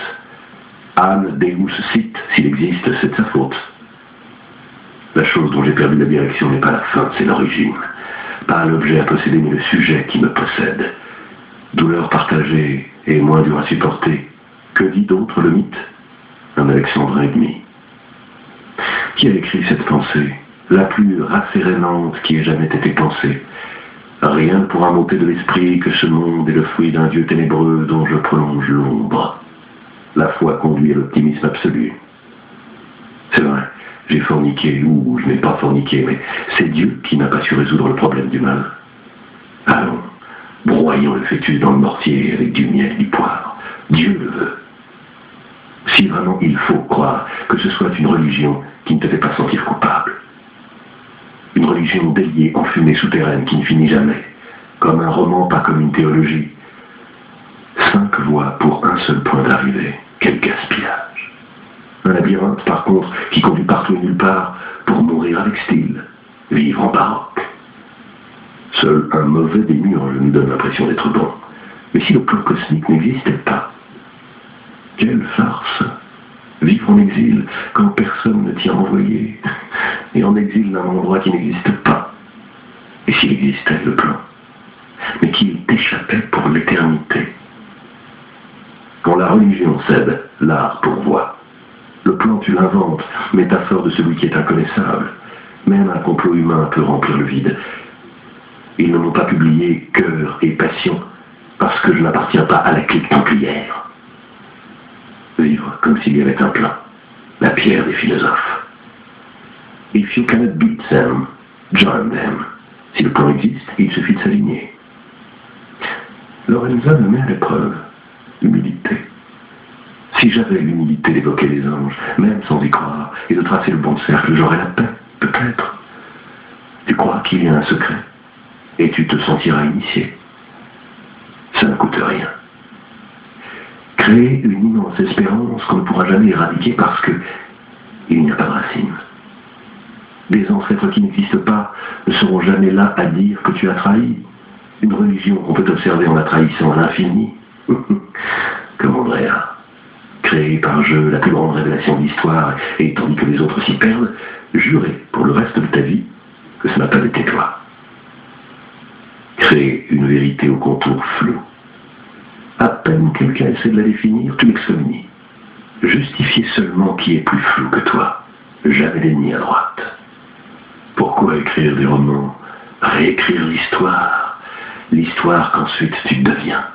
A: Anne Deus Sit, s'il existe, c'est de sa faute. La chose dont j'ai perdu la direction n'est pas la fin, c'est l'origine. Pas l'objet à posséder, mais le sujet qui me possède. Douleur partagée et moins dur à supporter. Que dit d'autre le mythe? Un alexandrin et demi. Qui a écrit cette pensée, la plus rassérénante qui ait jamais été pensée? Rien ne pourra m'ôter de l'esprit que ce monde est le fruit d'un Dieu ténébreux dont je prolonge l'ombre. La foi conduit à l'optimisme absolu. C'est vrai. J'ai forniqué, ou je n'ai pas forniqué, mais c'est Dieu qui n'a pas su résoudre le problème du mal. Allons, broyons le fœtus dans le mortier avec du miel et du poivre. Dieu le veut. Si vraiment il faut croire que ce soit une religion qui ne te fait pas sentir coupable. Une religion déliée en fumée souterraine qui ne finit jamais. Comme un roman, pas comme une théologie. 5 voies pour un seul point d'arrivée. Quel gaspillage. Un labyrinthe, par contre, qui conduit partout et nulle part pour mourir avec style. vivre en baroque. Seul un mauvais démiurge nous donne l'impression d'être bon. Mais si le plan cosmique n'existait pas, quelle farce! Vivre en exil quand personne ne t'y a envoyé, et en exil d'un endroit qui n'existe pas. Et s'il existait le plan, mais qu'il t'échappait pour l'éternité. Quand la religion cède, l'art pourvoit. Le plan tu l'inventes, métaphore de celui qui est inconnaissable. Même un complot humain peut remplir le vide. Ils ne m'ont pas publié Cœur et Passion, parce que je n'appartiens pas à la clique templière. Vivre comme s'il y avait un plan, la pierre des philosophes. If you cannot beat them, join them. Si le plan existe, il suffit de s'aligner. Lorenza me met à l'épreuve, l'humilité. Si j'avais l'humilité d'évoquer les anges, même sans y croire, et de tracer le bon cercle, j'aurais la paix, peut-être. Tu crois qu'il y a un secret, et tu te sentiras initié. Ça ne coûte rien. Créer une immense espérance qu'on ne pourra jamais éradiquer parce que il n'y a pas de racines. Des ancêtres qui n'existent pas ne seront jamais là à dire que tu as trahi. Une religion qu'on peut observer en la trahissant à l'infini. Comme Andrea, créée par jeu la plus grande révélation de l'histoire, et tandis que les autres s'y perdent, jurer pour le reste de ta vie que ça n'a pas été toi. Créer une vérité au contour flou. À peine quelqu'un essaie de la définir, tu l'excommunies. Justifier seulement qui est plus flou que toi. Jamais d'ennemi à droite. Pourquoi écrire des romans? Réécrire l'histoire. L'histoire qu'ensuite tu deviens.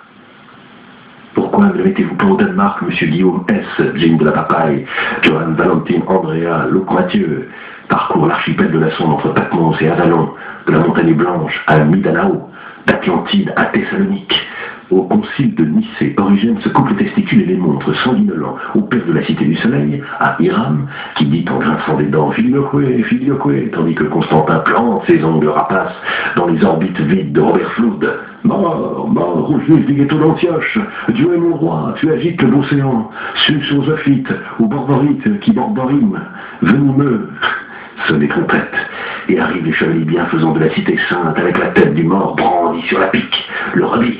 A: Pourquoi ne mettez-vous pas au Danemark, Monsieur Guillaume S., Jim de la Papaye, Johan Valentine, Andrea, Luc Mathieu, parcourt l'archipel de la Sonde entre Patmos et Avalon, de la Montagne Blanche à Mindanao, d'Atlantide à Thessalonique. Au concile de Nicée, Origène se coupe les testicules et les montre sanguinolents au père de la Cité du Soleil, à Hiram, qui dit en grinçant des dents « Filioque », tandis que Constantin plante ses ongles rapaces dans les orbites vides de Robert Flood. « Mort, mort, au juge du ghetto d'Antioche, Dieu est mon roi, tu agites l'océan, sus aux ophites, ou borborite qui borborime, venimeux ». Sonnent les trompettes, et arrivent les chevaliers bienfaisants de la cité sainte avec la tête du mort brandie sur la pique. Le rebis,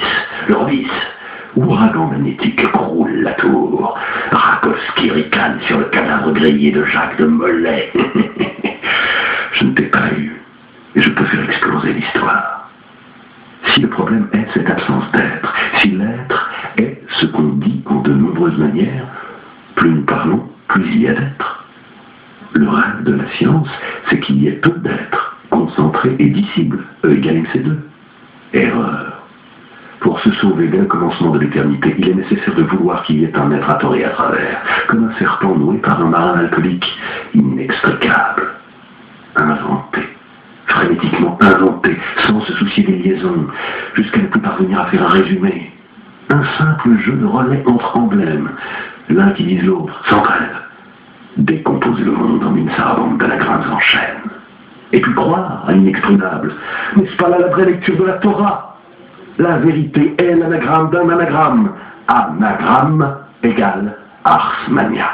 A: ouragan magnétique croule la tour. Rakowski ricane sur le cadavre grillé de Jacques de Molay. Je ne t'ai pas eu, et je peux faire exploser l'histoire. Si le problème est cette absence d'être, si l'être est ce qu'on dit en de nombreuses manières, plus nous parlons, plus il y a d'être. Le rêve de la science, c'est qu'il y ait peu d'êtres, concentrés et dissibles, E égale MC2. Erreur. Pour se sauver dès le commencement de l'éternité, il est nécessaire de vouloir qu'il y ait un être à tort et à travers, comme un serpent noué par un marin alcoolique, inextricable. Inventé, frénétiquement inventé, sans se soucier des liaisons, jusqu'à ne plus parvenir à faire un résumé. Un simple jeu de relais entre emblèmes, l'un qui vise l'autre, sans trêve. Décomposer le monde en une sarabande d'anagrammes en chaîne. Et puis croire à l'inexprimable. N'est-ce pas là la vraie lecture de la Torah? La vérité est l'anagramme d'un anagramme. Anagramme égale ars mania.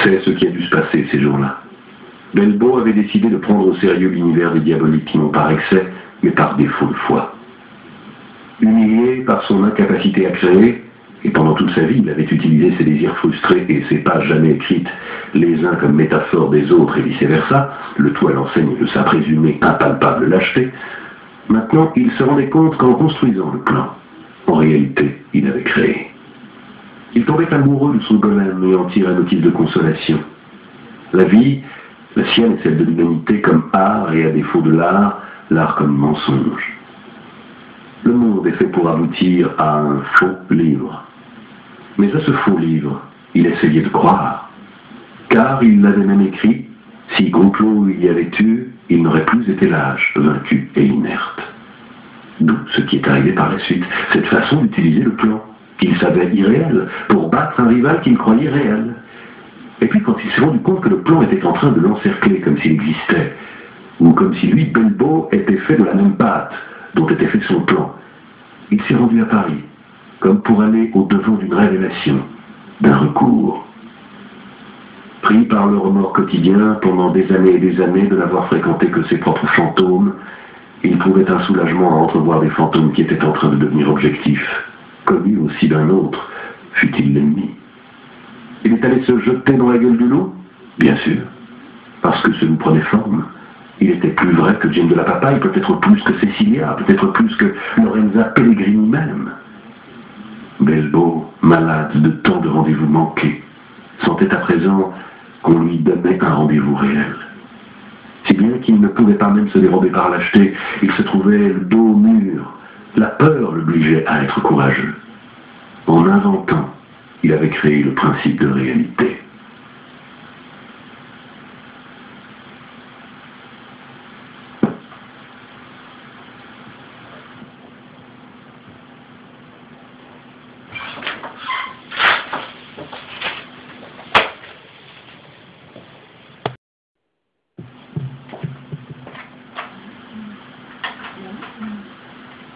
A: C'est ce qui a dû se passer ces jours-là. Belbo avait décidé de prendre au sérieux l'univers des diaboliques, non par excès, mais par défaut de foi. Humilié par son incapacité à créer, et pendant toute sa vie, il avait utilisé ses désirs frustrés et ses pages jamais écrites, les uns comme métaphore des autres et vice-versa, le tout à l'enseigne de sa présumée impalpable lâcheté. Maintenant, il se rendait compte qu'en construisant le plan, en réalité, il avait créé. Il tombait amoureux de son golem et en tirait un motif de consolation. La vie, la sienne et celle de l'humanité comme art et à défaut de l'art comme mensonge. Le monde est fait pour aboutir à un faux livre. Mais à ce faux livre, il essayait de croire. Car il l'avait même écrit, si complot il y avait eu, il n'aurait plus été lâche, vaincu et inerte. D'où ce qui est arrivé par la suite, cette façon d'utiliser le plan, qu'il savait irréel, pour battre un rival qu'il croyait réel. Et puis quand il s'est rendu compte que le plan était en train de l'encercler comme s'il existait, ou comme si lui, Belbo, était fait de la même pâte dont était fait son plan, il s'est rendu à Paris, comme pour aller au-devant d'une révélation, d'un recours. pris par le remords quotidien pendant des années et des années de n'avoir fréquenté que ses propres fantômes, il trouvait un soulagement à entrevoir des fantômes qui étaient en train de devenir objectifs, connus aussi d'un autre, fût-il l'ennemi. Il est allé se jeter dans la gueule du loup? Bien sûr, parce que ce loup prenait forme. Il était plus vrai que Jane de la Papaye, peut-être plus que Cecilia, peut-être plus que Lorenza Pellegrini même. Belbo, malade de tant de rendez-vous manqués, sentait à présent qu'on lui donnait un rendez-vous réel. Si bien qu'il ne pouvait pas même se dérober par lâcheté, il se trouvait le dos au mur. La peur l'obligeait à être courageux. En inventant, il avait créé le principe de réalité.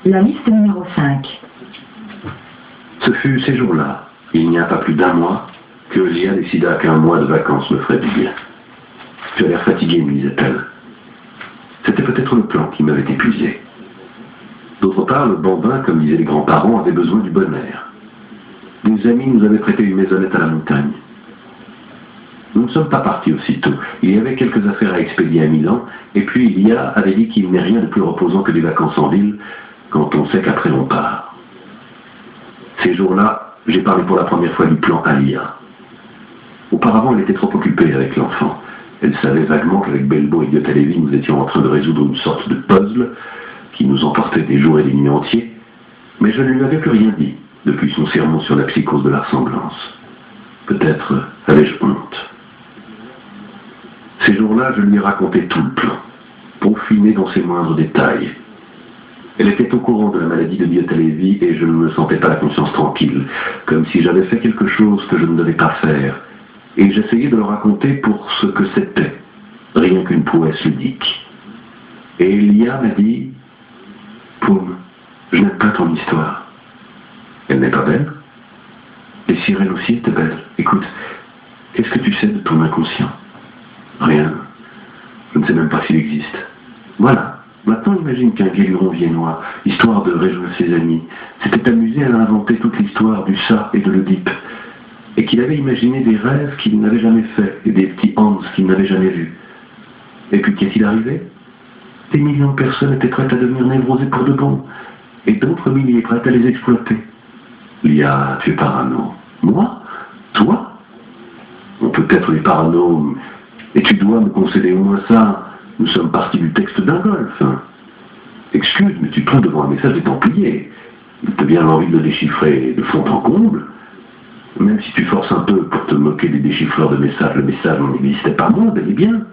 B: La liste numéro 5.
A: Ce fut ces jours-là, il n'y a pas plus d'un mois, que Lia décida qu'un mois de vacances me ferait du bien. Tu as l'air fatigué, me disait-elle. C'était peut-être le plan qui m'avait épuisé. D'autre part, le bambin, comme disaient les grands-parents, avait besoin du bon air. Des amis nous avaient prêté une maisonnette à la montagne. Nous ne sommes pas partis aussitôt. Il y avait quelques affaires à expédier à Milan, et puis Lia avait dit qu'il n'est rien de plus reposant que des vacances en ville, quand on sait qu'après on part. Ces jours-là, j'ai parlé pour la première fois du plan à Lia. Auparavant, elle était trop occupée avec l'enfant. Elle savait vaguement qu'avec Belbo et Diotalevi, nous étions en train de résoudre une sorte de puzzle qui nous emportait des jours et des nuits entiers, mais je ne lui avais plus rien dit depuis son sermon sur la psychose de la ressemblance. Peut-être avais-je honte. Ces jours-là, je lui ai raconté tout le plan, peaufiné dans ses moindres détails. Elle était au courant de la maladie de Diotalevi et je ne me sentais pas la conscience tranquille, comme si j'avais fait quelque chose que je ne devais pas faire. Et j'essayais de le raconter pour ce que c'était, rien qu'une prouesse ludique. Et Lia m'a dit « Poum, je n'aime pas ton histoire. Elle n'est pas belle? Et Cyril aussi était belle. Écoute, qu'est-ce que tu sais de ton inconscient? Rien. Je ne sais même pas s'il existe. Voilà. Maintenant, imagine qu'un guéluron viennois, histoire de réjouir ses amis, s'était amusé à inventer toute l'histoire du ça et de l'Oedipe, et qu'il avait imaginé des rêves qu'il n'avait jamais faits, et des petits Hans qu'il n'avait jamais vus. Et puis, qu'est-il arrivé? Des millions de personnes étaient prêtes à devenir névrosées pour de bon, et d'autres milliers prêtes à les exploiter. Lia, tu es parano. Moi? Toi? On peut être les parano, et tu dois me concéder au moins ça. Nous sommes partis du texte d'un golf. Excuse, mais tu trouves devant un message des Templiers. Il te vient l'envie de le déchiffrer de fond en comble. Même si tu forces un peu pour te moquer des déchiffreurs de messages, le message n'existait pas moins, bel et bien.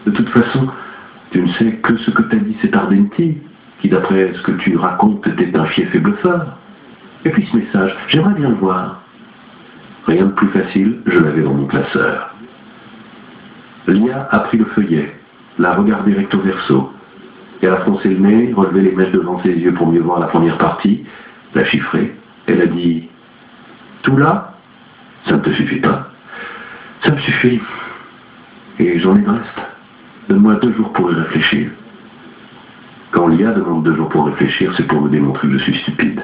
A: De toute façon, tu ne sais que ce que t'a dit cet Ardenti, qui d'après ce que tu racontes était un fief et bluffeur. Et puis ce message, j'aimerais bien le voir. Rien de plus facile, je l'avais dans mon classeur. Lia a pris le feuillet, l'a regardé recto verso. Elle a froncé le nez, relevé les mèches devant ses yeux pour mieux voir la première partie, l'a chiffré. Elle a dit « Tout là? Ça ne te suffit pas. Ça me suffit. Et j'en ai le reste. Donne-moi 2 jours pour y réfléchir. » Quand Lia demande 2 jours pour réfléchir, c'est pour me démontrer que je suis stupide.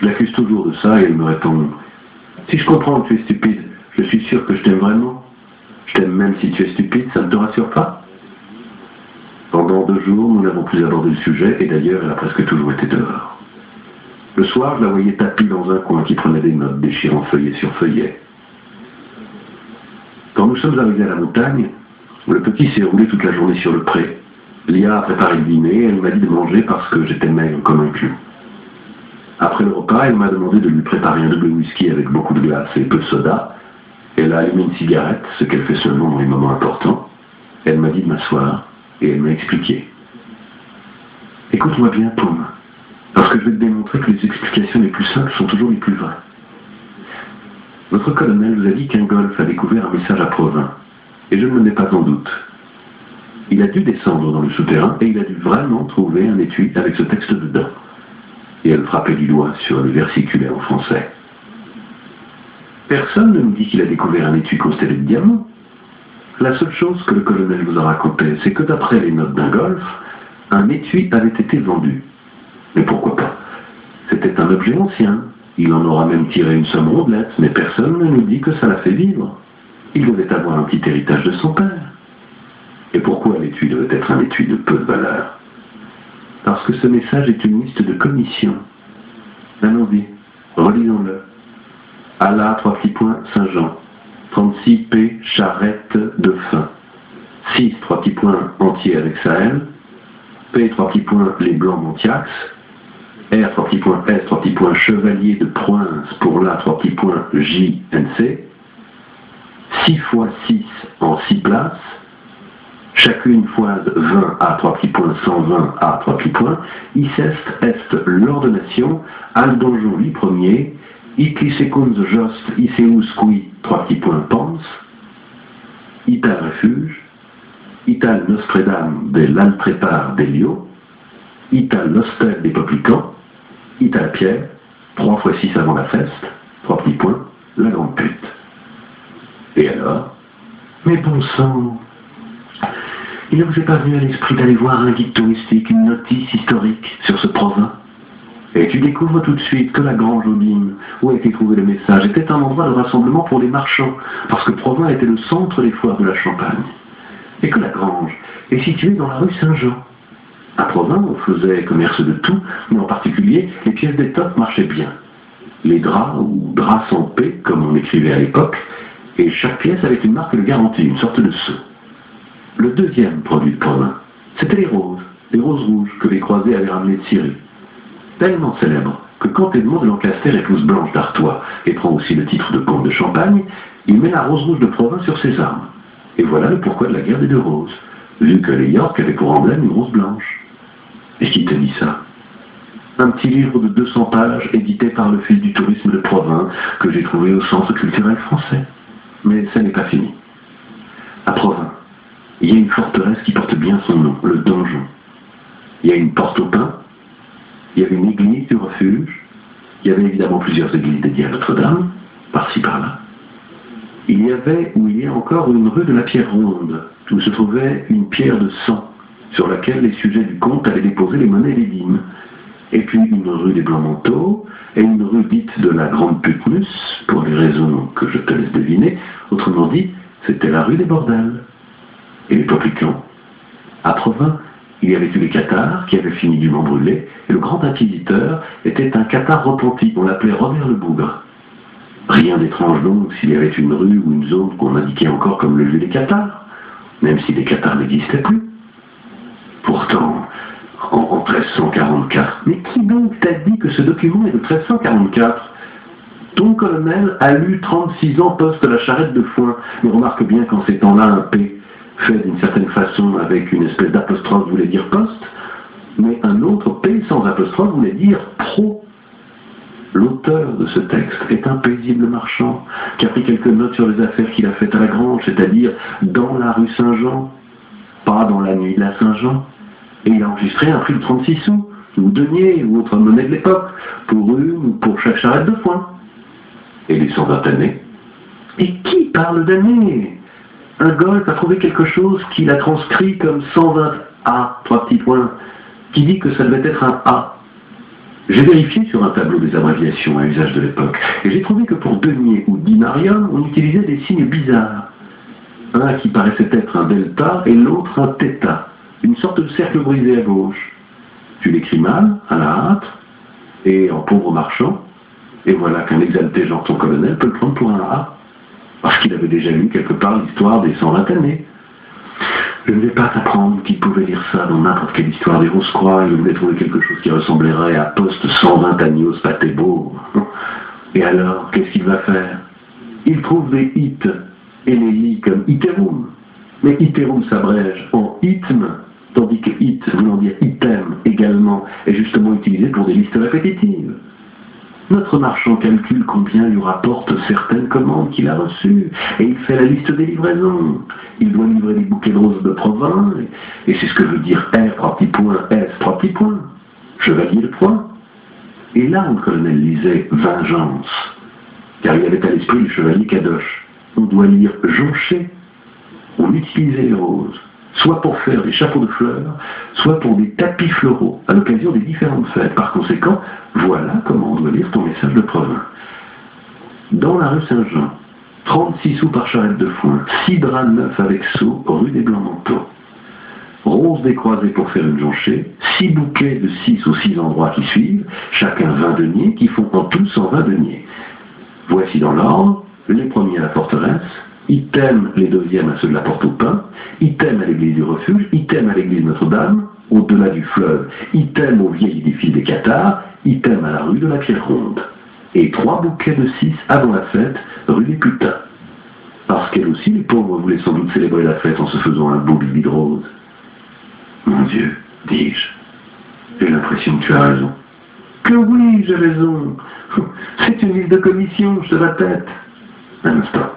A: Je l'accuse toujours de ça et elle me répond « Si je comprends que tu es stupide, je suis sûr que je t'aime vraiment. Je t'aime même si tu es stupide, ça ne te rassure pas ?» Pendant 2 jours, nous n'avons plus abordé le sujet, et d'ailleurs, elle a presque toujours été dehors. Le soir, je la voyais tapie dans un coin qui prenait des notes, déchirant feuillet sur feuillet. Quand nous sommes arrivés à la montagne, le petit s'est roulé toute la journée sur le pré. Lia a préparé le dîner, et elle m'a dit de manger parce que j'étais maigre comme un clou. Après le repas, elle m'a demandé de lui préparer un double whisky avec beaucoup de glace et peu de soda. Elle a allumé une cigarette, ce qu'elle fait seulement dans les moments importants. Elle m'a dit de m'asseoir, et elle m'a expliqué. Écoute-moi bien, Poum, parce que je vais te démontrer que les explications les plus simples sont toujours les plus vraies. Votre colonel vous a dit qu'un golf a découvert un message à Provins, et je ne me mets pas en doute. Il a dû descendre dans le souterrain, et il a dû vraiment trouver un étui avec ce texte dedans. Et elle frappait du doigt sur le versiculaire en français. Personne ne nous dit qu'il a découvert un étui constellé de diamants. La seule chose que le colonel vous a raconté, c'est que d'après les notes d'un golf, un étui avait été vendu. Mais pourquoi pas? C'était un objet ancien. Il en aura même tiré une somme rondelette, mais personne ne nous dit que ça l'a fait vivre. Il devait avoir un petit héritage de son père. Et pourquoi l'étui devait être un étui de peu de valeur? Parce que ce message est une liste de commissions. Allons-y, relisons-le. Allah, 3 petits points, Saint-Jean. 36 P, charrette de fin. 6, 3 petits points, entier avec Sahel. P, 3 petits points, les Blancs Montiax. R, 3 petits points, S, 3 petits points, chevalier de Provence pour la, 3 petits points, JNC. 6 fois 6 en 6 places. Chacune fois 20 à 3 petits points, 120 à 3 petits points. Icest est l'ordonnation, al donjon li premier, itli secunds jost iseus qui 3 petits points pens, ital refuge, ital nostredam de l'altrépar d'Elio, ital l'hostel des Poplicans, ital Pierre, 3 fois 6 avant la feste, 3 petits points, la grande pute. Et alors? Mais bon sang! Il ne vous est pas venu à l'esprit d'aller voir un guide touristique, une notice historique sur ce Provins? Et tu découvres tout de suite que la grange Odine, où a été trouvé le message, était un endroit de rassemblement pour les marchands, parce que Provins était le centre des foires de la Champagne. Et que la grange est située dans la rue Saint-Jean. À Provins, on faisait commerce de tout, mais en particulier, les pièces d'étoffe marchaient bien. Les draps, ou draps sans paix, comme on écrivait à l'époque, et chaque pièce avait une marque de garantie, une sorte de sceau. Le deuxième produit de Provins, c'était les roses rouges que les croisés avaient ramenées de Syrie. Tellement célèbres que quand Edmond de Lancaster épouse Blanche d'Artois et prend aussi le titre de comte de Champagne, il met la rose rouge de Provins sur ses armes. Et voilà le pourquoi de la guerre des deux roses, vu que les York avaient pour emblème une rose blanche. Et qui te dit ça? Un petit livre de 200 pages édité par l'Office du tourisme de Provins que j'ai trouvé au Centre culturel français. Mais ça n'est pas fini. À Provins, il y a une forteresse qui porte bien son nom, le donjon. Il y a une porte au pain, il y avait une église du refuge, il y avait évidemment plusieurs églises dédiées à Notre-Dame, par-ci par-là. Il y avait, ou il y a encore, une rue de la Pierre Ronde, où se trouvait une pierre de sang, sur laquelle les sujets du comte allaient déposer les monnaies et les dîmes. Et puis une rue des Blancs-Manteaux, et une rue dite de la Grande Putmus, pour des raisons que je te laisse deviner, autrement dit, c'était la rue des Bordels. Et les Poplicans. À Provins, il y avait eu les cathares qui avaient fini du brûlé, et le grand inquisiteur était un cathare repenti, on l'appelait Robert le Bougre. Rien d'étrange donc s'il y avait une rue ou une zone qu'on indiquait encore comme le lieu des cathares, même si les cathares n'existaient plus. Pourtant, en 1344, mais qui donc t'a dit que ce document est de 1344? Ton colonel a lu 36 ans poste la charrette de foin, mais remarque bien qu'en ces temps-là, un P fait d'une certaine façon avec une espèce d'apostrophe voulait dire poste, mais un autre P sans apostrophe voulait dire pro. L'auteur de ce texte est un paisible marchand qui a pris quelques notes sur les affaires qu'il a faites à la grange, c'est-à-dire dans la rue Saint-Jean, pas dans la nuit de la Saint-Jean, et il a enregistré un prix de 36 sous, ou deniers, ou autre monnaie de l'époque, pour une ou pour chaque charrette de foin. Et les 120 années. Et qui parle d'années? Un golf a trouvé quelque chose qu'il a transcrit comme 120 A, 3 petits points, qui dit que ça devait être un A. J'ai vérifié sur un tableau des abréviations à usage de l'époque, et j'ai trouvé que pour denier ou dinarium, on utilisait des signes bizarres. Un qui paraissait être un delta et l'autre un θ, une sorte de cercle brisé à gauche. Tu l'écris mal, à la hâte, et en pauvre marchand, et voilà qu'un exalté genre ton colonel peut le prendre pour un A. Parce qu'il avait déjà lu quelque part l'histoire des 120 années. Je ne vais pas t'apprendre qu'il pouvait lire ça dans n'importe quelle histoire des Rose-Croix, et je voulais trouver quelque chose qui ressemblerait à poste 120 agneaux patébo. Et alors, qu'est-ce qu'il va faire? Il trouve des it, et les lit comme iterum. Mais iterum s'abrège en itm, tandis que it, voulant dire item également, est justement utilisé pour des listes répétitives. Notre marchand calcule combien lui rapporte certaines commandes qu'il a reçues, et il fait la liste des livraisons. Il doit livrer des bouquets de roses de Provins, et c'est ce que veut dire R, 3 petits points, S, 3 petits points, chevalier de poing. Et là où le colonel lisait vengeance, car il avait à l'esprit le chevalier Kadosh. On doit lire jonché. On utilisait les roses, soit pour faire des chapeaux de fleurs, soit pour des tapis floraux, à l'occasion des différentes fêtes. Par conséquent, voilà comment on doit lire ton message de provins. Dans la rue Saint-Jean, 36 sous par charrette de foin, 6 draps neufs avec seau, rue des Blancs-Manteaux. Roses décroisées pour faire une jonchée, 6 bouquets de 6 aux 6 endroits qui suivent, chacun 20 deniers, qui font en tout 120 deniers. Voici dans l'ordre, les premiers à la forteresse, item les deuxièmes à ceux de la Porte au Pain, item à l'église du Refuge, item à l'église Notre-Dame, au-delà du fleuve, item au vieil édifice des Cathares, item à la rue de la Pierre Ronde. Et 3 bouquets de 6 avant la fête, rue des Putains. Parce qu'elle aussi, les pauvres voulaient sans doute célébrer la fête en se faisant un beau bibi de rose. Mon Dieu, dis-je, j'ai l'impression que tu as raison. Que oui, j'ai raison. C'est une liste de commission, je te la tête. Un instant.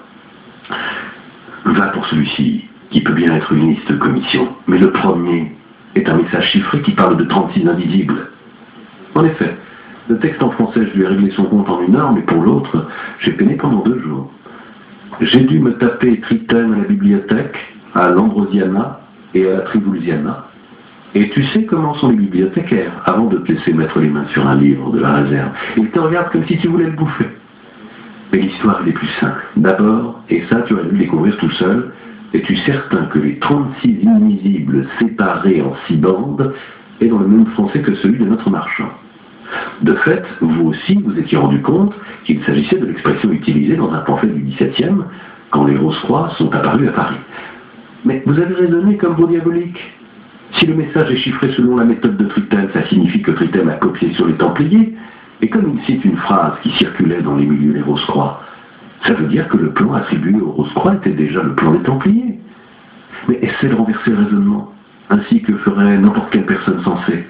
A: Va pour celui-ci, qui peut bien être une liste de commission. Mais le premier est un message chiffré qui parle de 36 invisibles. En effet, le texte en français, je lui ai réglé son compte en 1 heure, mais pour l'autre, j'ai peiné pendant 2 jours. J'ai dû me taper Tritème à la bibliothèque, à l'Ambrosiana et à la Trivulziana. Et tu sais comment sont les bibliothécaires, avant de te laisser mettre les mains sur un livre de la réserve. Ils te regardent comme si tu voulais le bouffer. Mais l'histoire, elle est plus simple. D'abord, et ça tu aurais dû le découvrir tout seul, es-tu certain que les 36 invisibles séparés en 6 bandes est dans le même français que celui de notre marchand? De fait, vous aussi vous étiez rendu compte qu'il s'agissait de l'expression utilisée dans un pamphlet du XVIIe, quand les Rose-Croix sont apparus à Paris. Mais vous avez raisonné comme vos diaboliques. Si le message est chiffré selon la méthode de Tritème, ça signifie que Tritème a copié sur les Templiers, et comme il cite une phrase qui circulait dans les milieux des Rose-Croix, ça veut dire que le plan attribué aux Rose-Croix était déjà le plan des Templiers. Mais essaie de renverser le raisonnement, ainsi que ferait n'importe quelle personne sensée,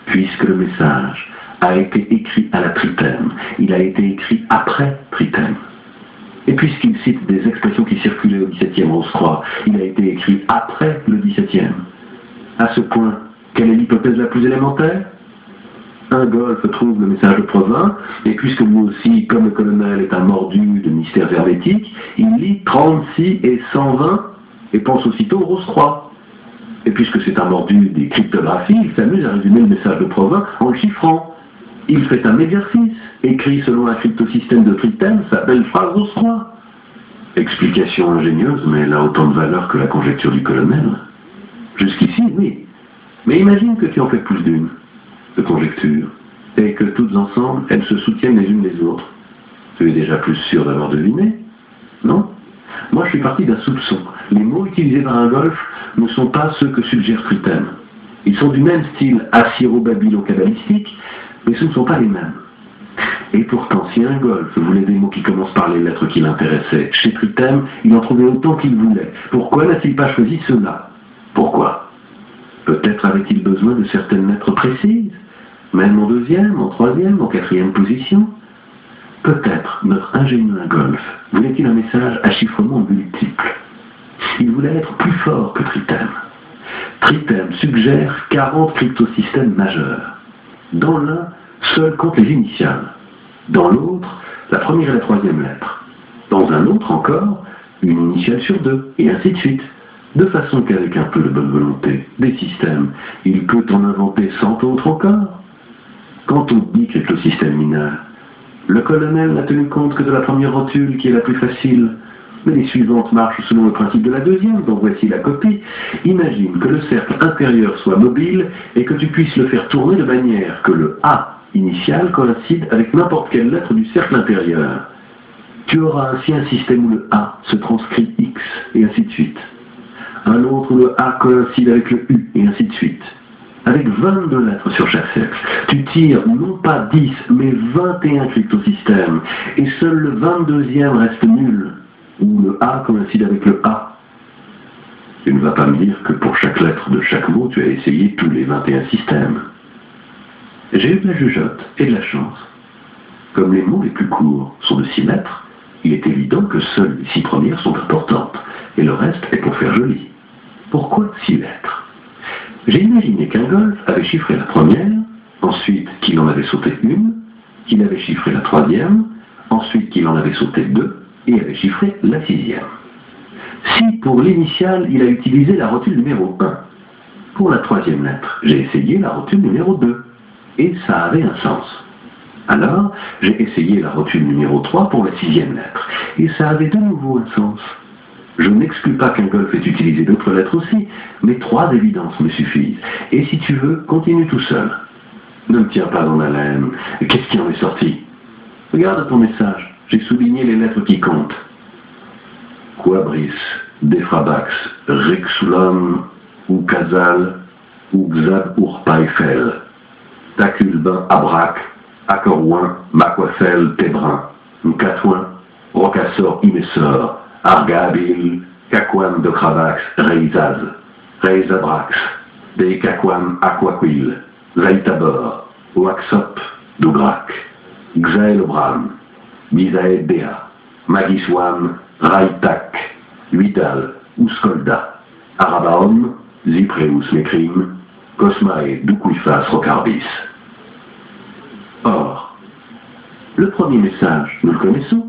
A: puisque le message a été écrit à la Tritème, il a été écrit après Tritème. Et puisqu'il cite des expressions qui circulaient au XVIIe Rose-Croix, il a été écrit après le XVIIe. À ce point, quelle est l'hypothèse la plus élémentaire? Un Golfe trouve le message de Provins, et puisque lui aussi, comme le colonel, est un mordu de mystères hermétiques, il lit 36 et 120 et pense aussitôt au Rose-Croix. Et puisque c'est un mordu des cryptographies, il s'amuse à résumer le message de Provins en le chiffrant. Il fait un exercice, écrit selon un cryptosystème de Tritème, s'appelle phrase Rose-Croix. Explication ingénieuse, mais elle a autant de valeur que la conjecture du colonel. Jusqu'ici, oui. Mais imagine que tu en fais plus d'une, de conjectures, et que toutes ensemble, elles se soutiennent les unes les autres. Tu es déjà plus sûr d'avoir deviné, non? Moi, je suis parti d'un soupçon. Les mots utilisés par un Golfe ne sont pas ceux que suggère Tritème. Ils sont du même style assyro-babylon-kabbalistique, mais ce ne sont pas les mêmes. Et pourtant, si un Golfe voulait des mots qui commencent par les lettres qui l'intéressaient, chez Tritème, il en trouvait autant qu'il voulait. Pourquoi n'a-t-il pas choisi ceux-là? Pourquoi? Peut-être avait-il besoin de certaines lettres précises, même en 2e, en 3e, en 4e position. Peut-être notre ingénieux Golfe voulait-il un message à chiffrement multiple. Il voulait être plus fort que Tritème. Tritème suggère 40 cryptosystèmes majeurs. Dans l'un, seul compte les initiales. Dans l'autre, la première et la 3e lettre. Dans un autre encore, une initiale sur 2, et ainsi de suite. De façon qu'avec un peu de bonne volonté des systèmes, il peut en inventer 100 autres encore. Quant au dit cryptosystème mineur, le colonel n'a tenu compte que de la première rotule qui est la plus facile. Mais les suivantes marchent selon le principe de la 2e, dont voici la copie. Imagine que le cercle intérieur soit mobile et que tu puisses le faire tourner de manière que le A initial coïncide avec n'importe quelle lettre du cercle intérieur. Tu auras ainsi un système où le A se transcrit X, et ainsi de suite. Un autre où le A coïncide avec le U, et ainsi de suite. Avec 22 lettres sur chaque cercle, tu tires non pas 10, mais 21 cryptosystèmes, et seul le 22e reste nul, où le A coïncide avec le A. Tu ne vas pas me dire que pour chaque lettre de chaque mot, tu as essayé tous les 21 systèmes. J'ai eu de la jugeote et de la chance. Comme les mots les plus courts sont de 6 lettres, il est évident que seules les 6 premières sont importantes, et le reste est pour faire joli. Pourquoi 6 lettres? J'ai imaginé qu'un Golfe avait chiffré la première, ensuite qu'il en avait sauté une, qu'il avait chiffré la 3e, ensuite qu'il en avait sauté 2 et avait chiffré la 6e. Si pour l'initiale, il a utilisé la rotule numéro 1, pour la 3e lettre, j'ai essayé la rotule numéro 2, et ça avait un sens. Alors, j'ai essayé la rotule numéro 3 pour la 6e lettre, et ça avait de nouveau un sens. Je n'exclus pas qu'un golf ait utilisé d'autres lettres aussi, mais 3 d'évidence me suffisent. Et si tu veux, continue tout seul. Ne me tiens pas dans la laine. Qu'est-ce qui en est sorti? Regarde ton message, j'ai souligné les lettres qui comptent. Quabris, Defrabax, Rexulum, ou Casal, ou Xab Urpaifel, Taculbin Abrac, Acorouin, Maquafel, Tébrin, Mcatouin, Rocassor, Imessor, Argabil, Caquam de Cravax, Reizaz, Reizabrax, De Caquam Aquaquil, Zaïtabor, Oaxop, Dougrac, Xaelobram, Misaed Dea, Magiswam, Raïtak, Huidal, Ouskolda, Arabaon, Zipreus Mekrim, Cosmae, Douquifas Rocarbis. Or, le premier message, nous le connaissons,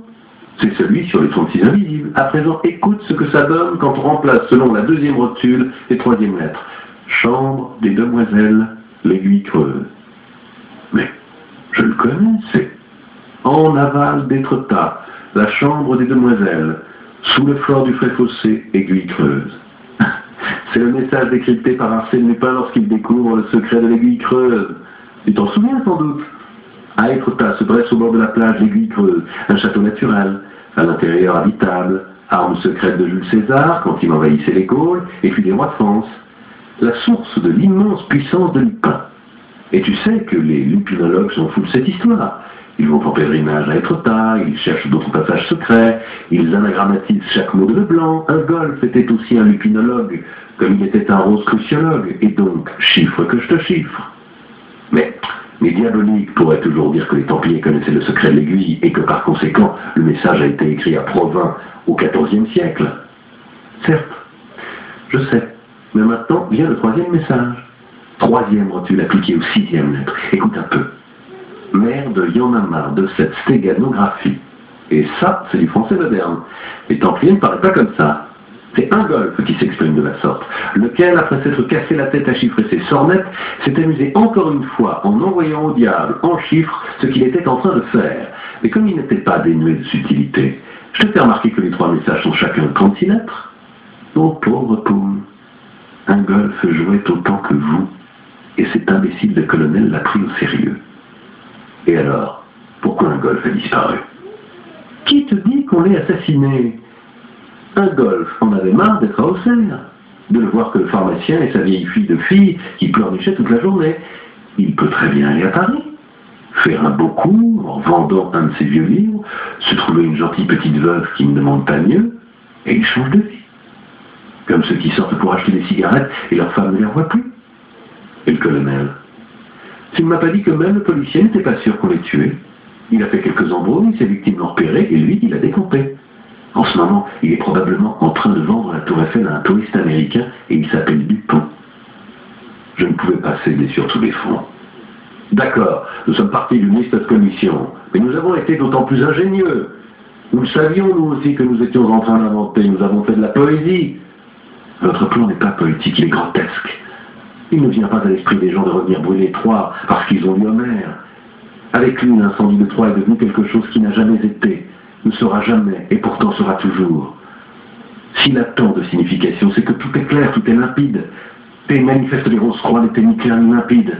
A: c'est celui sur les 36 invisibles. À présent, écoute ce que ça donne quand on remplace selon la 2e rotule et 3e lettre. Chambre des demoiselles, l'aiguille creuse. Mais, je le connais, c'est en aval d'Étretat, la chambre des demoiselles, sous le fort du frais fossé, aiguille creuse. C'est le message décrypté par Arsène Lupin lorsqu'il découvre le secret de l'aiguille creuse. Tu t'en souviens sans doute? À Étretat se dresse au bord de la plage l'aiguille creuse, un château naturel, à l'intérieur habitable, arme secrète de Jules César quand il envahissait les Gaules, et puis des rois de France. La source de l'immense puissance de Lupin. Et tu sais que les lupinologues sont fous de cette histoire. Ils vont en pèlerinage à Étretat, ils cherchent d'autres passages secrets, ils anagrammatisent chaque mot de Leblanc. Un golf était aussi un lupinologue, comme il était un rosicruciologue, et donc, chiffre que je te chiffre. Mais diaboliques pourraient toujours dire que les Templiers connaissaient le secret de l'aiguille, et que par conséquent, le message a été écrit à Provins au XIVe siècle. Certes, je sais, mais maintenant vient le 3e message. 3e rotule appliquée aux 6e lettre. Écoute un peu. Merde, y en a marre de cette stéganographie. Et ça, c'est du français moderne. Les Templiers ne parlaient pas comme ça. C'est un golf qui s'exprime de la sorte, lequel, après s'être cassé la tête à chiffrer ses sornettes, s'est amusé encore une fois en envoyant au diable, en chiffres, ce qu'il était en train de faire. Mais comme il n'était pas dénué de subtilité, je te fais remarquer que les 3 messages sont chacun de 36 lettres. Oh, pauvre Poum, un golf jouait autant que vous, et cet imbécile de colonel l'a pris au sérieux. Et alors, pourquoi un golf a disparu? Qui te dit qu'on l'ait assassiné? Un golf en avait marre d'être à Auxerre, de le voir que le pharmacien et sa vieille fille de fille qui pleurnichaient toute la journée. Il peut très bien aller à Paris, faire un beau coup en vendant un de ses vieux livres, se trouver une gentille petite veuve qui ne demande pas mieux, et il change de vie. Comme ceux qui sortent pour acheter des cigarettes et leur femme ne les revoit plus. Et le colonel? Tu ne m'as pas dit que même le policier n'était pas sûr qu'on les tuait. Il a fait quelques embrouilles, ses victimes l'ont repéré, et lui, il a décompté. En ce moment, il est probablement en train de vendre la Tour Eiffel à un touriste américain, et il s'appelle Dupont. Je ne pouvais pas céder sur tous les fronts. D'accord, nous sommes partis d'une liste de commission, mais nous avons été d'autant plus ingénieux. Nous le savions, nous aussi, que nous étions en train d'inventer, nous avons fait de la poésie. Notre plan n'est pas poétique, il est grotesque. Il ne vient pas à l'esprit des gens de revenir brûler Troie parce qu'ils ont lu Homère. Avec lui, l'incendie de Troie est devenu quelque chose qui n'a jamais été, ne sera jamais, et pourtant sera toujours. S'il a tant de signification, c'est que tout est clair, tout est limpide. Tes manifestes des Rose-Croix n'étaient ni clairs ni limpides.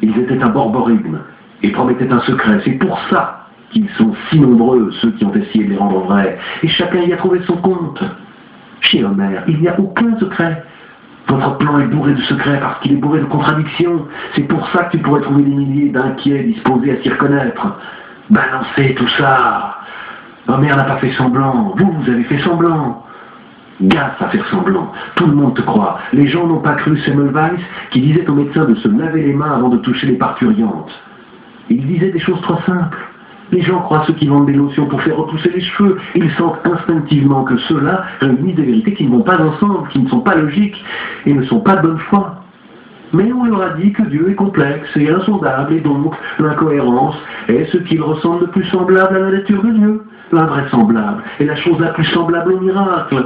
A: Ils étaient un borborigme, et promettaient un secret. C'est pour ça qu'ils sont si nombreux, ceux qui ont essayé de les rendre vrais, et chacun y a trouvé son compte. Chez Homère, il n'y a aucun secret. Votre plan est bourré de secrets parce qu'il est bourré de contradictions. C'est pour ça que tu pourrais trouver des milliers d'inquiets disposés à s'y reconnaître. Balancez tout ça. Homère n'a pas fait semblant. Vous avez fait semblant. Gaffe à faire semblant. Tout le monde te croit. Les gens n'ont pas cru Semmelweis qui disait au médecin de se laver les mains avant de toucher les parturientes. Il disait des choses trop simples. Les gens croient ceux qui vendent des lotions pour faire repousser les cheveux. Ils sentent instinctivement que ceux-là réunissent des vérités qui ne vont pas ensemble, qui ne sont pas logiques et ne sont pas de bonne foi. Mais on leur a dit que Dieu est complexe et insondable et donc l'incohérence est ce qu'il ressemble de plus semblable à la nature de Dieu, l'invraisemblable, est la chose la plus semblable au miracle.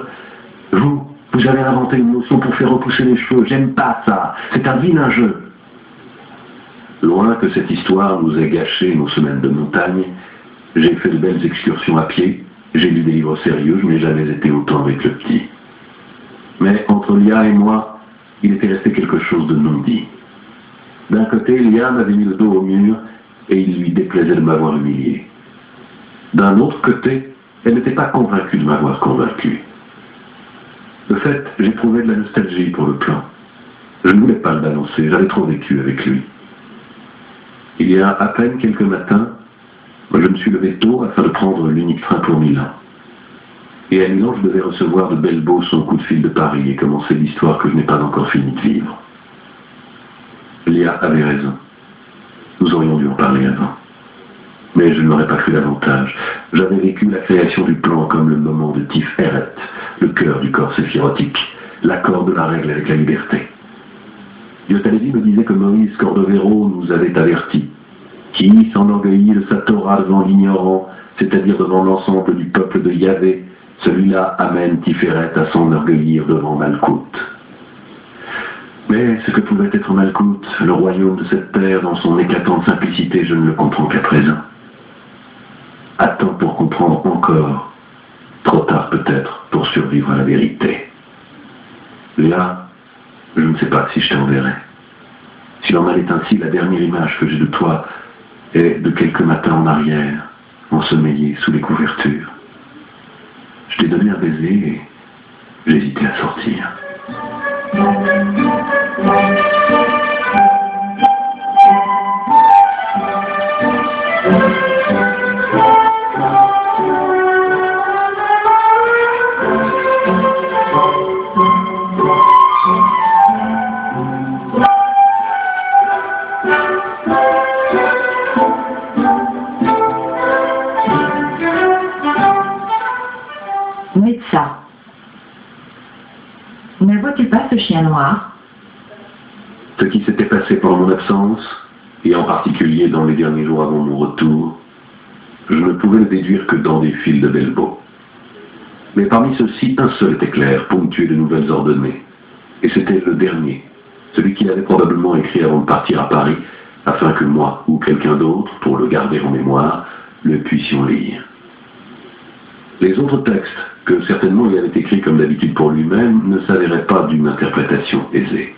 A: Vous avez inventé une notion pour faire repousser les cheveux, j'aime pas ça, c'est un vilain jeu. Loin que cette histoire nous ait gâché nos semaines de montagne, j'ai fait de belles excursions à pied, j'ai lu des livres sérieux, je n'ai jamais été autant avec le petit. Mais entre Lia et moi, il était resté quelque chose de non dit. D'un côté, Lia m'avait mis le dos au mur et il lui déplaisait de m'avoir humilié. D'un autre côté, elle n'était pas convaincue de m'avoir convaincu. De fait, j'éprouvais de la nostalgie pour le plan. Je ne voulais pas le balancer, j'avais trop vécu avec lui. Il y a à peine quelques matins, je me suis levé tôt afin de prendre l'unique train pour Milan. Et à Milan, je devais recevoir de Belbo son coup de fil de Paris et commencer l'histoire que je n'ai pas encore fini de vivre. Lia avait raison. Nous aurions dû en parler avant. Mais je ne l'aurais pas cru davantage. J'avais vécu la création du plan comme le moment de Tiferet, le cœur du corps séphirotique, l'accord de la règle avec la liberté. Dieu-Talévi me disait que Moïse Cordovero nous avait avertis. Qui s'enorgueillit de sa Torah devant l'ignorant, c'est-à-dire devant l'ensemble du peuple de Yahvé, celui-là amène Tiferet à s'enorgueillir devant Malkout. Mais ce que pouvait être Malkout, le royaume de cette terre dans son éclatante simplicité, je ne le comprends qu'à présent. Attends pour comprendre encore, trop tard peut-être pour survivre à la vérité. Là, je ne sais pas si je t'enverrai. S'il en allait ainsi, la dernière image que j'ai de toi est de quelques matins en arrière, ensommeillé sous les couvertures. Je t'ai donné un baiser et j'hésitais à sortir.
B: Médecin. Ne vois-tu pas ce chien noir?
A: Ce qui s'était passé pendant mon absence, et en particulier dans les derniers jours avant mon retour, je ne pouvais le déduire que dans des fils de Belbo. Mais parmi ceux-ci, un seul était clair, ponctué de nouvelles ordonnées. Et c'était le dernier, celui qu'il avait probablement écrit avant de partir à Paris, afin que moi ou quelqu'un d'autre, pour le garder en mémoire, le puissions lire. Les autres textes, que certainement il avait écrits comme d'habitude pour lui-même, ne s'avéraient pas d'une interprétation aisée.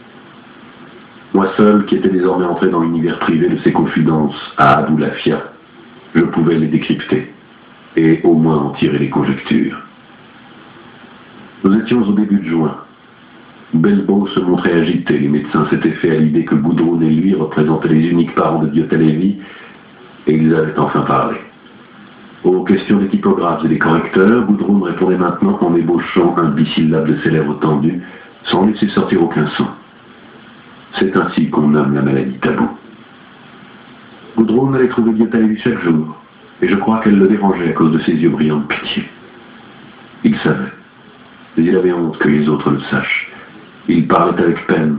A: Moi seul, qui étais désormais entré dans l'univers privé de ses confidences à Aboulafia, je pouvais les décrypter, et au moins en tirer les conjectures. Nous étions au début de juin. Belbo se montrait agité, les médecins s'étaient fait à l'idée que Gudrun et lui représentaient les uniques parents de Dieu-Talévi, et ils avaient enfin parlé. Aux questions des typographes et des correcteurs, Gudrun répondait maintenant en ébauchant un bisyllabe de ses lèvres tendues, sans laisser sortir aucun son. C'est ainsi qu'on nomme la maladie taboue. Gudrun allait trouver Dieu-Talévi chaque jour, et je crois qu'elle le dérangeait à cause de ses yeux brillants de pitié. Il savait, mais il avait honte que les autres le sachent. Il parlait avec peine.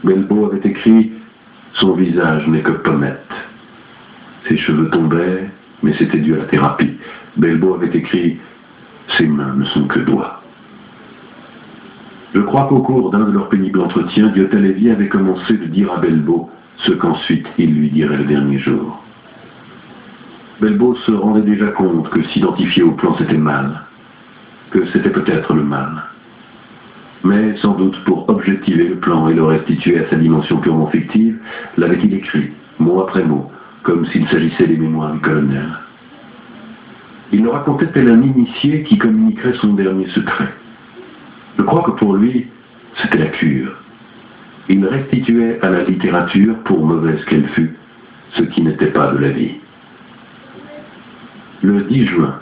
A: Belbo avait écrit « Son visage n'est que pommette ». Ses cheveux tombaient, mais c'était dû à la thérapie. Belbo avait écrit « Ses mains ne sont que doigts ». Je crois qu'au cours d'un de leurs pénibles entretiens, Dieu-Talévi avait commencé de dire à Belbo ce qu'ensuite il lui dirait le dernier jour. Belbo se rendait déjà compte que s'identifier au plan c'était mal, que c'était peut-être le mal. Mais sans doute pour objectiver le plan et le restituer à sa dimension purement fictive, l'avait-il écrit, mot après mot, comme s'il s'agissait des mémoires du colonel. Il le racontait tel un initié qui communiquerait son dernier secret. Je crois que pour lui, c'était la cure. Il restituait à la littérature, pour mauvaise qu'elle fût, ce qui n'était pas de la vie. Le 10 juin,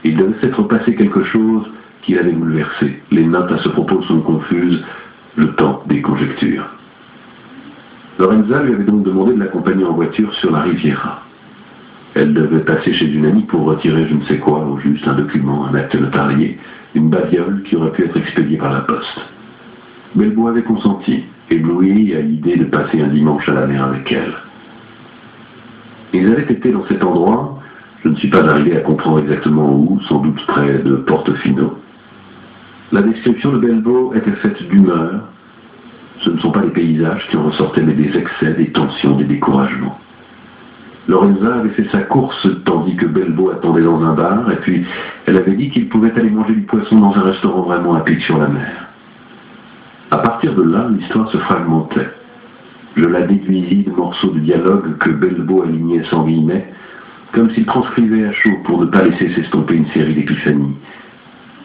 A: il devait s'être passé quelque chose qui l'avait bouleversé. Les notes à ce propos sont confuses, je tente des conjectures. Lorenza lui avait donc demandé de l'accompagner en voiture sur la Riviera. Elle devait passer chez une amie pour retirer je ne sais quoi, ou juste un document, un acte notarié, une babiole qui aurait pu être expédiée par la poste. Belbo avait consenti, ébloui à l'idée de passer un dimanche à la mer avec elle. Ils avaient été dans cet endroit, je ne suis pas arrivé à comprendre exactement où, sans doute près de Portofino. La description de Belbo était faite d'humeur. Ce ne sont pas les paysages qui en ressortaient, mais des excès, des tensions, des découragements. Lorenza avait fait sa course tandis que Belbo attendait dans un bar, et puis elle avait dit qu'il pouvait aller manger du poisson dans un restaurant vraiment à pic sur la mer. À partir de là, l'histoire se fragmentait. Je la déduisis de morceaux de dialogue que Belbo alignait sans guillemets, comme s'il transcrivait à chaud pour ne pas laisser s'estomper une série d'épiphanies.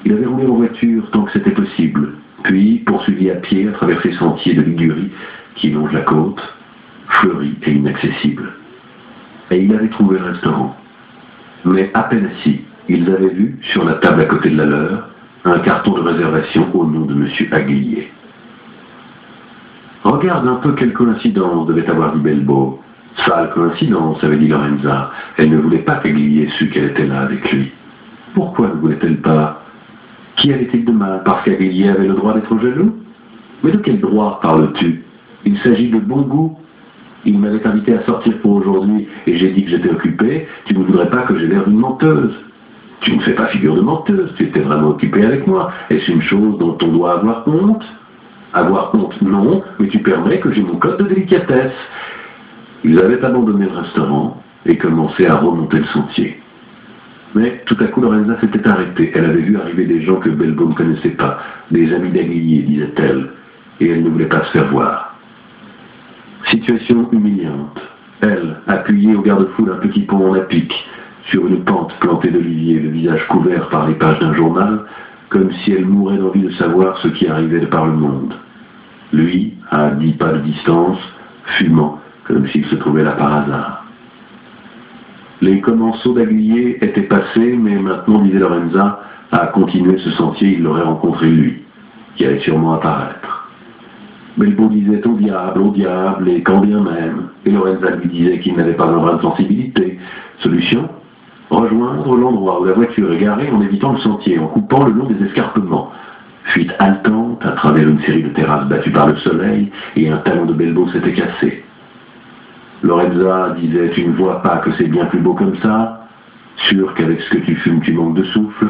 A: Il avait roulé en voiture tant que c'était possible, puis poursuivi à pied à travers ces sentiers de Ligurie qui longent la côte, fleuris et inaccessibles. Et il avait trouvé le restaurant. Mais à peine assis, ils avaient vu, sur la table à côté de la leur, un carton de réservation au nom de M. Aguillier. Regarde un peu quelle coïncidence devait avoir dit Belbo. Sale coïncidence, avait dit Lorenza. Elle ne voulait pas qu'Aguillier sût qu'elle était là avec lui. Pourquoi ne voulait-elle pas? Qui avait-il de mal? Parce qu'Aguillier avait le droit d'être jaloux? Mais de quel droit parles-tu? Il s'agit de bon goût. Il m'avait invité à sortir pour aujourd'hui et j'ai dit que j'étais occupé. Tu ne voudrais pas que j'ai l'air d'une menteuse? Tu ne fais pas figure de menteuse, tu étais vraiment occupé avec moi. Est-ce une chose dont on doit avoir honte? Avoir honte, non, mais tu permets que j'ai mon code de délicatesse. Ils avaient abandonné le restaurant et commencé à remonter le sentier. Mais tout à coup, Lorenza s'était arrêtée. Elle avait vu arriver des gens que Belbo ne connaissait pas, des amis d'Aguillier, disait-elle, et elle ne voulait pas se faire voir. Situation humiliante. Elle, appuyée au garde-fou d'un petit pont en apic, sur une pente plantée d'oliviers, le visage couvert par les pages d'un journal, comme si elle mourait d'envie de savoir ce qui arrivait de par le monde. Lui, à 10 pas de distance, fumant, comme s'il se trouvait là par hasard. Les commensaux d'Aguillier étaient passés, mais maintenant, disait Lorenza, à continuer ce sentier, il l'aurait rencontré lui, qui allait sûrement apparaître. Belbo disait au diable, et quand bien même, et Lorenza lui disait qu'il n'avait pas un brin de sensibilité. Solution? Rejoindre l'endroit où la voiture est garée en évitant le sentier, en coupant le long des escarpements. Fuite haletante à travers une série de terrasses battues par le soleil, et un talon de Belbo s'était cassé. Lorenza disait, tu ne vois pas que c'est bien plus beau comme ça? Sûr qu'avec ce que tu fumes, tu manques de souffle?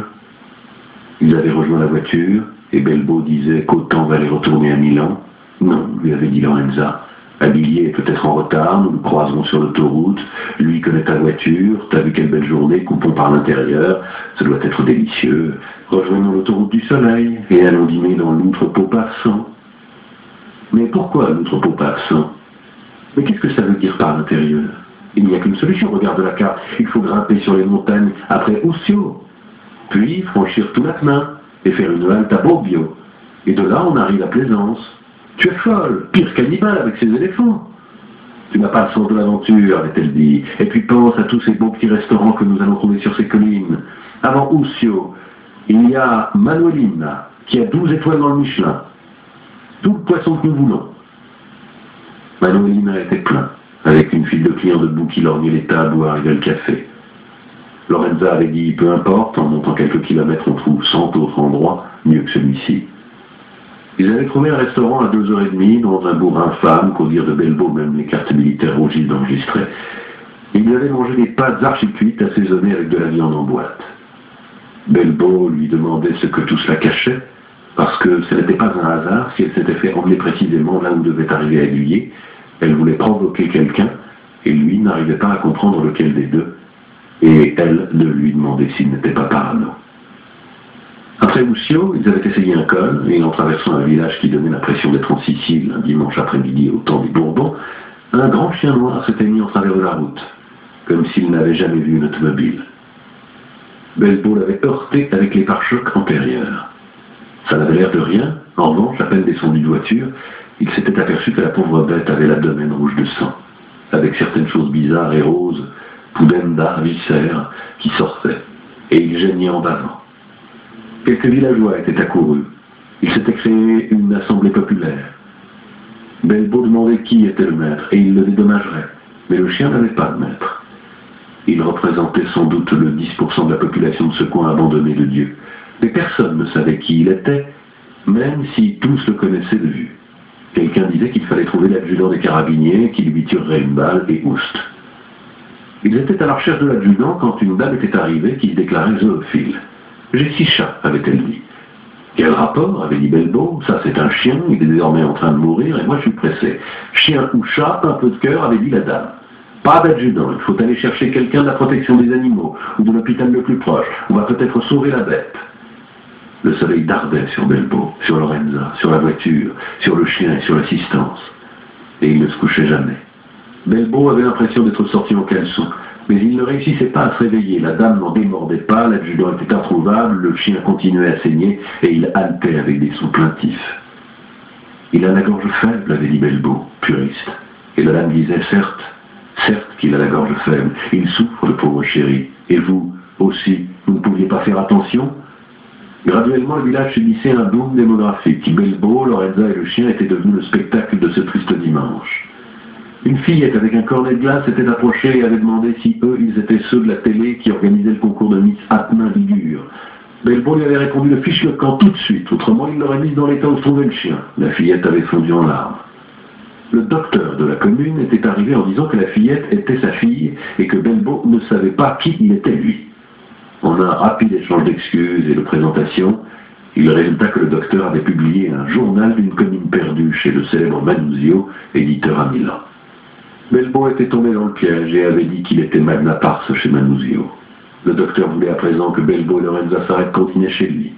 A: Ils avaient rejoint la voiture, et Belbo disait qu'autant valait retourner à Milan. Non, lui avait dit Lorenza. Aguillier est peut-être en retard, nous le croiserons sur l'autoroute. Lui connaît ta voiture, t'as vu quelle belle journée, coupons par l'intérieur, ça doit être délicieux. Rejoignons l'autoroute du soleil, et allons dîner dans l'Outre-Pau-Passant. Mais pourquoi l'Outre-Pau-Passant? Mais qu'est-ce que ça veut dire par l'intérieur? Il n'y a qu'une solution, regarde la carte. Il faut grimper sur les montagnes après Ussio, puis franchir tout Latmin et faire une halte à Bobbio. Et de là, on arrive à Plaisance. Tu es folle, pire cannibale avec ces éléphants. Tu n'as pas le sens de l'aventure, avait-elle dit. Et puis pense à tous ces beaux petits restaurants que nous allons trouver sur ces collines. Avant Ussio, il y a Manuelina, qui a 12 étoiles dans le Michelin. Tout le poisson que nous voulons. Manuelina était plein, avec une file de clients debout qui lorgnaient les tables où arrivait le café. Lorenza avait dit, peu importe, en montant quelques kilomètres, on trouve 100 autres endroits mieux que celui-ci. Ils avaient trouvé un restaurant à 2h30 dans un bourg infâme qu'au dire de Belbo, même les cartes militaires rougissent d'enregistrer. Ils avaient mangé des pâtes archi-cuites assaisonnées avec de la viande en boîte. Belbo lui demandait ce que tout cela cachait, parce que ce n'était pas un hasard si elle s'était fait emmener précisément là où devait arriver Aguillier. Elle voulait provoquer quelqu'un, et lui n'arrivait pas à comprendre lequel des deux, et elle de lui demander s'il n'était pas parano. Après Ussio, ils avaient essayé un col, et en traversant un village qui donnait l'impression d'être en Sicile un dimanche après-midi au temps des Bourbons, un grand chien noir s'était mis en travers de la route, comme s'il n'avait jamais vu une automobile. Belbo l'avait heurté avec les pare-chocs antérieurs. Ça n'avait l'air de rien, en revanche, à peine descendu de voiture, il s'était aperçu que la pauvre bête avait l'abdomen rouge de sang, avec certaines choses bizarres et roses, pudenda, viscères, qui sortaient, et il geignait en bavant. Quelques villageois étaient accourus. Il s'était créé une assemblée populaire. Belbo demandait qui était le maître, et il le dédommagerait, mais le chien n'avait pas de maître. Il représentait sans doute le 10% de la population de ce coin abandonné de Dieu. Mais personne ne savait qui il était, même si tous le connaissaient de vue. Quelqu'un disait qu'il fallait trouver l'adjudant des carabiniers, qui lui tuerait une balle et oust. Ils étaient à la recherche de l'adjudant quand une dame était arrivée qui se déclarait zoophile. « J'ai 6 chats, avait-elle dit. « Quel rapport ?» avait dit Belbo. « Ça, c'est un chien, il est désormais en train de mourir et moi je suis pressé. »« Chien ou chat, un peu de cœur, avait dit la dame. Pas d'adjudant, il faut aller chercher quelqu'un de la protection des animaux ou de l'hôpital le plus proche. On va peut-être sauver la bête. » Le soleil dardait sur Belbo, sur Lorenza, sur la voiture, sur le chien et sur l'assistance. Et il ne se couchait jamais. Belbo avait l'impression d'être sorti en caleçon, mais il ne réussissait pas à se réveiller. La dame n'en démordait pas, l'adjudant était introuvable, le chien continuait à saigner et il haletait avec des sons plaintifs. « Il a la gorge faible », avait dit Belbo, puriste. Et la dame disait « Certes qu'il a la gorge faible, il souffre, le pauvre chéri. Et vous, aussi, vous ne pouviez pas faire attention ?» Graduellement, le village subissait un boom démographique. Belbo, Lorenza et le chien étaient devenus le spectacle de ce triste dimanche. Une fillette avec un cornet de glace s'était approchée et avait demandé si eux, ils étaient ceux de la télé qui organisaient le concours de Miss Atman Ligure. Belbo lui avait répondu le fiche le camp tout de suite, autrement il l'aurait mise dans l'état où se trouvait le chien. La fillette avait fondu en larmes. Le docteur de la commune était arrivé en disant que la fillette était sa fille et que Belbo ne savait pas qui il était lui. En un rapide échange d'excuses et de présentations, il résulta que le docteur avait publié un journal d'une commune perdue chez le célèbre Manuzio, éditeur à Milan. Belbo était tombé dans le piège et avait dit qu'il était magna pars chez Manuzio. Le docteur voulait à présent que Belbo et Lorenza s'arrêtent continuer chez lui.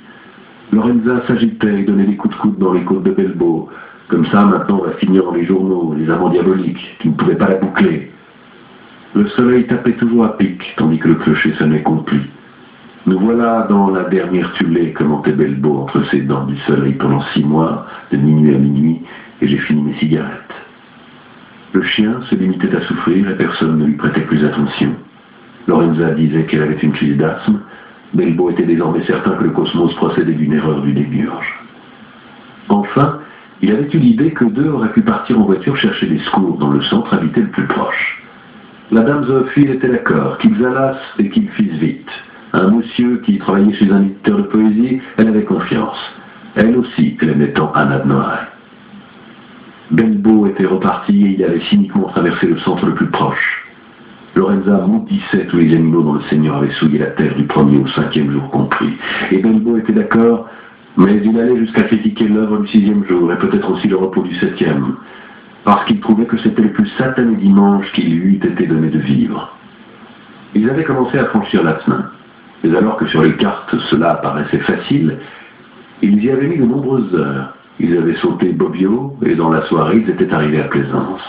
A: Lorenza s'agitait et donnait des coups de coude dans les côtes de Belbo. Comme ça, maintenant, on va finir dans les journaux, les amants diaboliques, qui ne pouvaient pas la boucler. Le soleil tapait toujours à pic, tandis que le clocher sonnait complet. Nous voilà dans la dernière tuilée, commentait Belbo entre ses dents du soleil pendant 6 mois, de minuit à minuit, et j'ai fini mes cigarettes. Le chien se limitait à souffrir et personne ne lui prêtait plus attention. Lorenza disait qu'elle avait une crise d'asthme. Belbo était désormais certain que le cosmos procédait d'une erreur du démiurge. Enfin, il avait eu l'idée que 2 auraient pu partir en voiture chercher des secours dans le centre habité le plus proche. La dame zoophile était d'accord, qu'ils allassent et qu'ils fissent vite. Un monsieur qui travaillait chez un éditeur de poésie, elle avait confiance. Elle aussi, elle aimait tant Anna de Noailles. Belbo était reparti et il avait cyniquement traversé le centre le plus proche. Lorenza maudissait tous les animaux dont le Seigneur avait souillé la terre du 1er au 5e jour compris. Et Belbo était d'accord, mais il allait jusqu'à critiquer l'œuvre du 6e jour et peut-être aussi le repos du 7e, parce qu'il trouvait que c'était le plus satané dimanche qu'il lui eût été donné de vivre. Ils avaient commencé à franchir l'Atman. Mais alors que sur les cartes cela paraissait facile, ils y avaient mis de nombreuses heures. Ils avaient sauté Bobbio et dans la soirée ils étaient arrivés à Plaisance.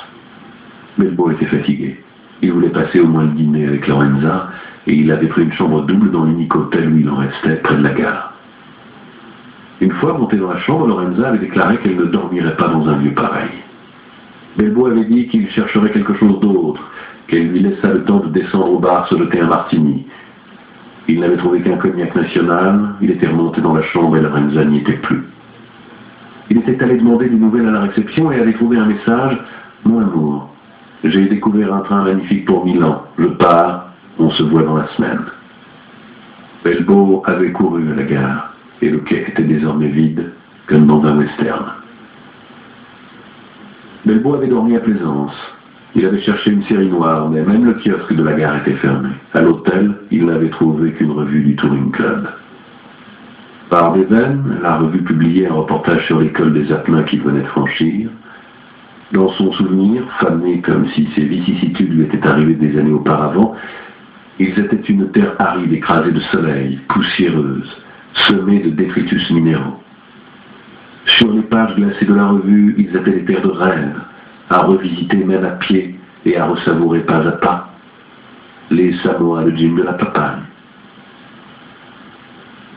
A: Belbo était fatigué. Il voulait passer au moins le dîner avec Lorenza et il avait pris une chambre double dans l'unique hôtel où il en restait, près de la gare. Une fois monté dans la chambre, Lorenza avait déclaré qu'elle ne dormirait pas dans un lieu pareil. Belbo avait dit qu'il chercherait quelque chose d'autre, qu'elle lui laissa le temps de descendre au bar se jeter un martini. Il n'avait trouvé qu'un cognac national, il était remonté dans la chambre et Lorenza n'y était plus. Il était allé demander des nouvelles à la réception et avait trouvé un message « Mon amour, j'ai découvert un train magnifique pour Milan, je pars, on se voit dans la semaine. » Belbo avait couru à la gare et le quai était désormais vide, comme dans un western. Belbo avait dormi à Plaisance. Il avait cherché une série noire, mais même le kiosque de la gare était fermé. À l'hôtel, il n'avait trouvé qu'une revue du Touring Club. Par des veines, la revue publiait un reportage sur l'école des Atmans qu'il venait de franchir. Dans son souvenir, fané comme si ces vicissitudes lui étaient arrivées des années auparavant, ils étaient une terre aride écrasée de soleil, poussiéreuse, semée de détritus minéraux. Sur les pages glacées de la revue, ils étaient des terres de rêve, à revisiter même à pied et à ressavourer pas à pas. Les Samoa de Jim de la Papagne.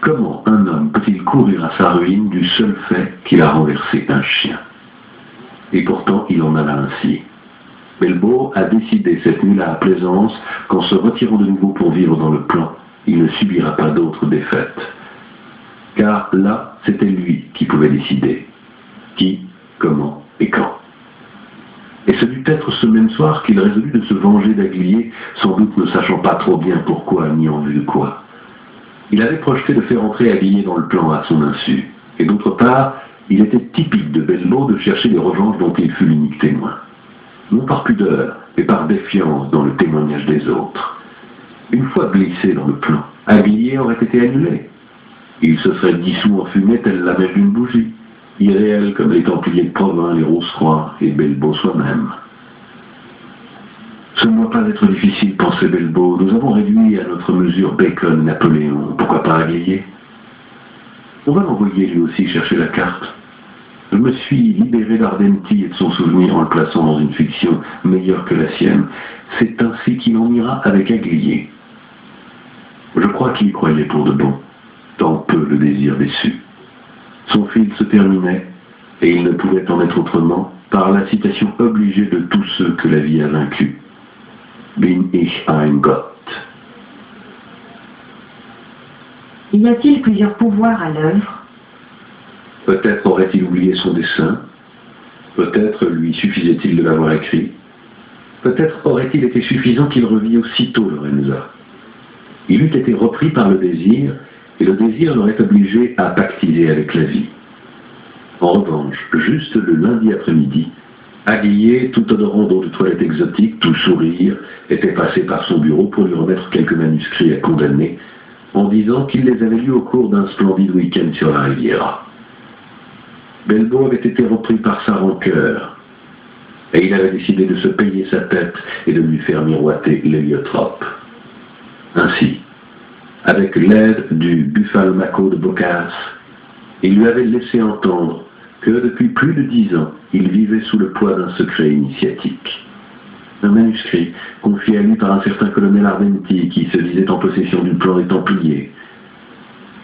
A: Comment un homme peut-il courir à sa ruine du seul fait qu'il a renversé un chien? Et pourtant, il en alla ainsi. Belbo a décidé cette nuit-là à Plaisance qu'en se retirant de nouveau pour vivre dans le plan, il ne subira pas d'autres défaites. Car là, c'était lui qui pouvait décider. Qui, comment et quand. Et ce dut être ce même soir qu'il résolut de se venger d'Aglier, sans doute ne sachant pas trop bien pourquoi ni en vue de quoi. Il avait projeté de faire entrer Aglier dans le plan à son insu. Et d'autre part, il était typique de Belbo de chercher des revanches dont il fut l'unique témoin. non par pudeur, mais par défiance dans le témoignage des autres. Une fois glissé dans le plan, Aglier aurait été annulé. Il se serait dissous en fumée telle la mèche d'une bougie, irréel comme les Templiers de Provins, les Rose-Croix et Belleau soi-même. Ce ne doit pas être difficile, pensait Belleau. Nous avons réduit à notre mesure Bacon et Napoléon. Pourquoi pas Aglier? On va l'envoyer lui aussi chercher la carte. Je me suis libéré d'Ardenti et de son souvenir en le plaçant dans une fiction meilleure que la sienne. C'est ainsi qu'il en ira avec Aglier. Je crois qu'il y croyait pour de bon, tant peu le désir déçu. Son fil se terminait, et il ne pouvait en être autrement, par la citation obligée de tous ceux que la vie a vaincus. Bin ich ein Gott.
B: Y a-t-il plusieurs pouvoirs à l'œuvre?
A: Peut-être aurait-il oublié son dessein, peut-être lui suffisait-il de l'avoir écrit, peut-être aurait-il été suffisant qu'il revît aussitôt Lorenza. Il eût été repris par le désir, et le désir l'aurait obligé à pactiser avec la vie. En revanche, juste le lundi après-midi, Aglier, tout odorant d'eau de toilette exotique, tout sourire, était passé par son bureau pour lui remettre quelques manuscrits à condamner, en disant qu'il les avait lus au cours d'un splendide week-end sur la Riviera. Belleau avait été repris par sa rancœur, et il avait décidé de se payer sa tête et de lui faire miroiter l'héliotrope. Ainsi, avec l'aide du Buffalmacco de Boccace, il lui avait laissé entendre que depuis plus de 10 ans, il vivait sous le poids d'un secret initiatique. Un manuscrit confié à lui par un certain colonel Ardenti qui se disait en possession du plan des Templiers.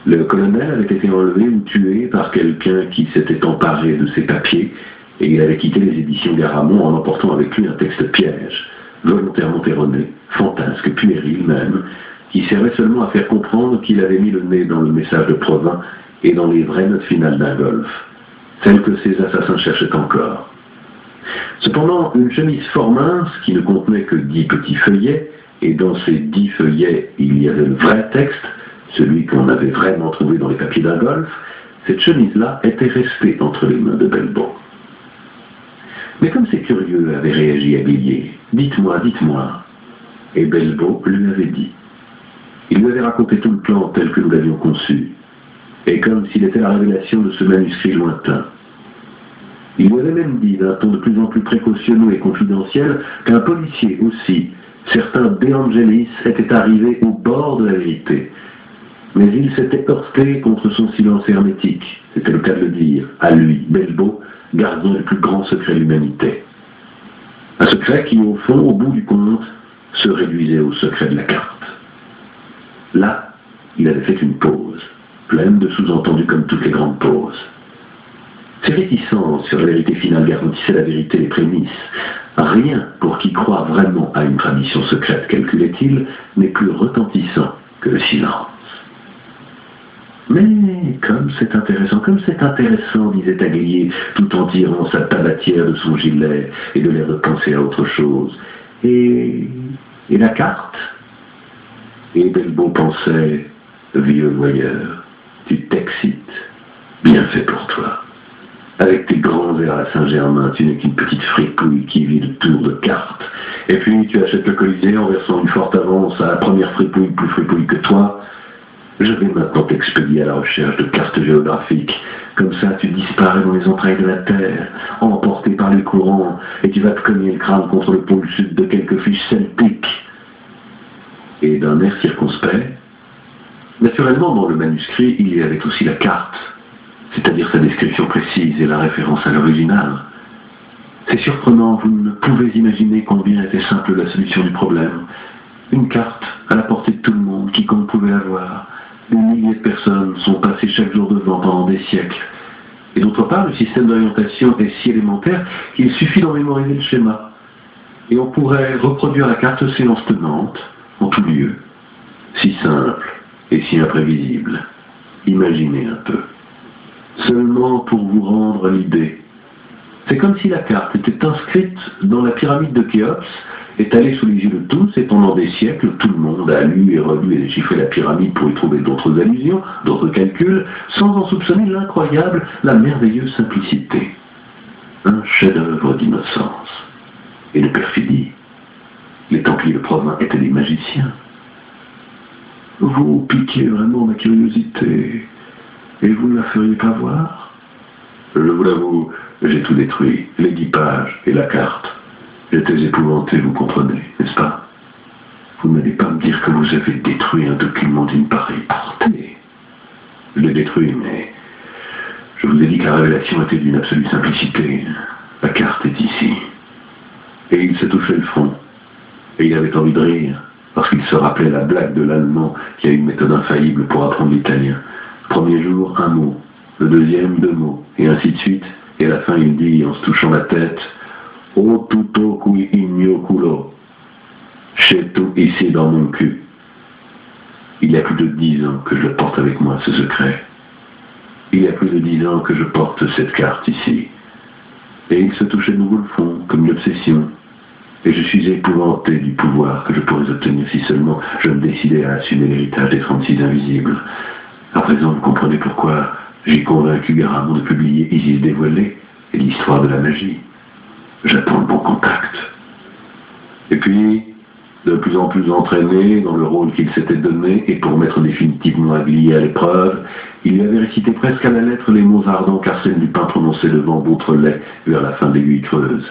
A: Le colonel avait été enlevé ou tué par quelqu'un qui s'était emparé de ses papiers et il avait quitté les éditions Garamond en emportant avec lui un texte piège, volontairement erroné, fantasque, puéril même, qui servait seulement à faire comprendre qu'il avait mis le nez dans le message de Provins et dans les vraies notes finales d'un golf, celles que ses assassins cherchaient encore. Cependant, une chemise fort mince qui ne contenait que 10 petits feuillets, et dans ces 10 feuillets il y avait le vrai texte, celui qu'on avait vraiment trouvé dans les papiers d'un golf, cette chemise-là était restée entre les mains de Belleau. Mais comme ces curieux avaient réagi à Aglier, dites-moi, dites-moi, et Belleau lui avait dit. Il lui avait raconté tout le plan tel que nous l'avions conçu, et comme s'il était la révélation de ce manuscrit lointain. Il lui avait même dit, d'un ton de plus en plus précautionneux et confidentiel, qu'un policier aussi, certain De Angelis, était arrivé au bord de la vérité. Mais il s'était heurté contre son silence hermétique, c'était le cas de le dire, à lui, Belleau, gardien du plus grand secret de l'humanité. Un secret qui, au fond, au bout du compte, se réduisait au secret de la carte. Là, il avait fait une pause, pleine de sous-entendus comme toutes les grandes pauses. Ses réticences sur la vérité finale garantissaient la vérité des prémices. Rien, pour qui croit vraiment à une tradition secrète, calculait-il, n'est plus retentissant que le silence. Mais comme c'est intéressant, disait Aglier, tout en tirant sa tabatière de son gilet et de l'air de penser à autre chose. Et la carte? Et Belleau pensait, vieux voyeur, tu t'excites, bien fait pour toi. Avec tes grands airs à Saint-Germain, tu n'es qu'une petite fripouille qui vit le tour de cartes. Et puis tu achètes le Colisée en versant une forte avance à la première fripouille plus fripouille que toi. Je vais maintenant t'expédier à la recherche de cartes géographiques. Comme ça, tu disparais dans les entrailles de la Terre, emporté par les courants, et tu vas te cogner le crâne contre le pôle sud de quelques fiches celtiques. Et d'un air circonspect, naturellement, dans le manuscrit, il y avait aussi la carte, c'est-à-dire sa description précise et la référence à l'original. C'est surprenant, vous ne pouvez imaginer combien était simple la solution du problème. Une carte à la portée de tout le monde, quiconque pouvait l'avoir. Des milliers de personnes sont passées chaque jour devant pendant des siècles. Et d'autre part, le système d'orientation est si élémentaire qu'il suffit d'en mémoriser le schéma. Et on pourrait reproduire la carte séance tenante, en tout lieu. Si simple et si imprévisible. Imaginez un peu. Seulement pour vous rendre l'idée. C'est comme si la carte était inscrite dans la pyramide de Khéops, étalée sous les yeux de tous, et pendant des siècles, tout le monde a lu et relu et déchiffré la pyramide pour y trouver d'autres allusions, d'autres calculs, sans en soupçonner l'incroyable, la merveilleuse simplicité. Un chef-d'œuvre d'innocence. et de perfidie. Les Templiers de Provins étaient des magiciens. Vous piquez vraiment ma curiosité, et vous ne la feriez pas voir? Je vous l'avoue, j'ai tout détruit, les 10 pages et la carte. J'étais épouvanté, vous comprenez, n'est-ce pas? Vous n'allez pas me dire que vous avez détruit un document d'une pareille portée. Je l'ai détruit, mais je vous ai dit que la révélation était d'une absolue simplicité. La carte est ici. Et il se touchait le front. Et il avait envie de rire, parce qu'il se rappelait la blague de l'Allemand qui a une méthode infaillible pour apprendre l'italien. Premier jour, un mot. Le deuxième, 2 mots. Et ainsi de suite. Et à la fin, il dit, en se touchant la tête, « O tutto qui in mio culo ». J'ai tout ici dans mon cul. Il y a plus de 10 ans que je porte avec moi, ce secret. Il y a plus de 10 ans que je porte cette carte ici. Et il se touchait de nouveau le front, comme une obsession. Et je suis épouvanté du pouvoir que je pourrais obtenir si seulement je me décidais à assumer l'héritage des 36 invisibles. À présent, vous comprenez pourquoi j'ai convaincu Garamond de publier Isis dévoilée et l'histoire de la magie. J'attends le bon contact. Et puis, de plus en plus entraîné dans le rôle qu'il s'était donné, et pour mettre définitivement Aglier à l'épreuve, il lui avait récité presque à la lettre les mots ardents qu'Arsène Lupin prononçait devant Beautrelet vers la fin de l'Aiguille creuse.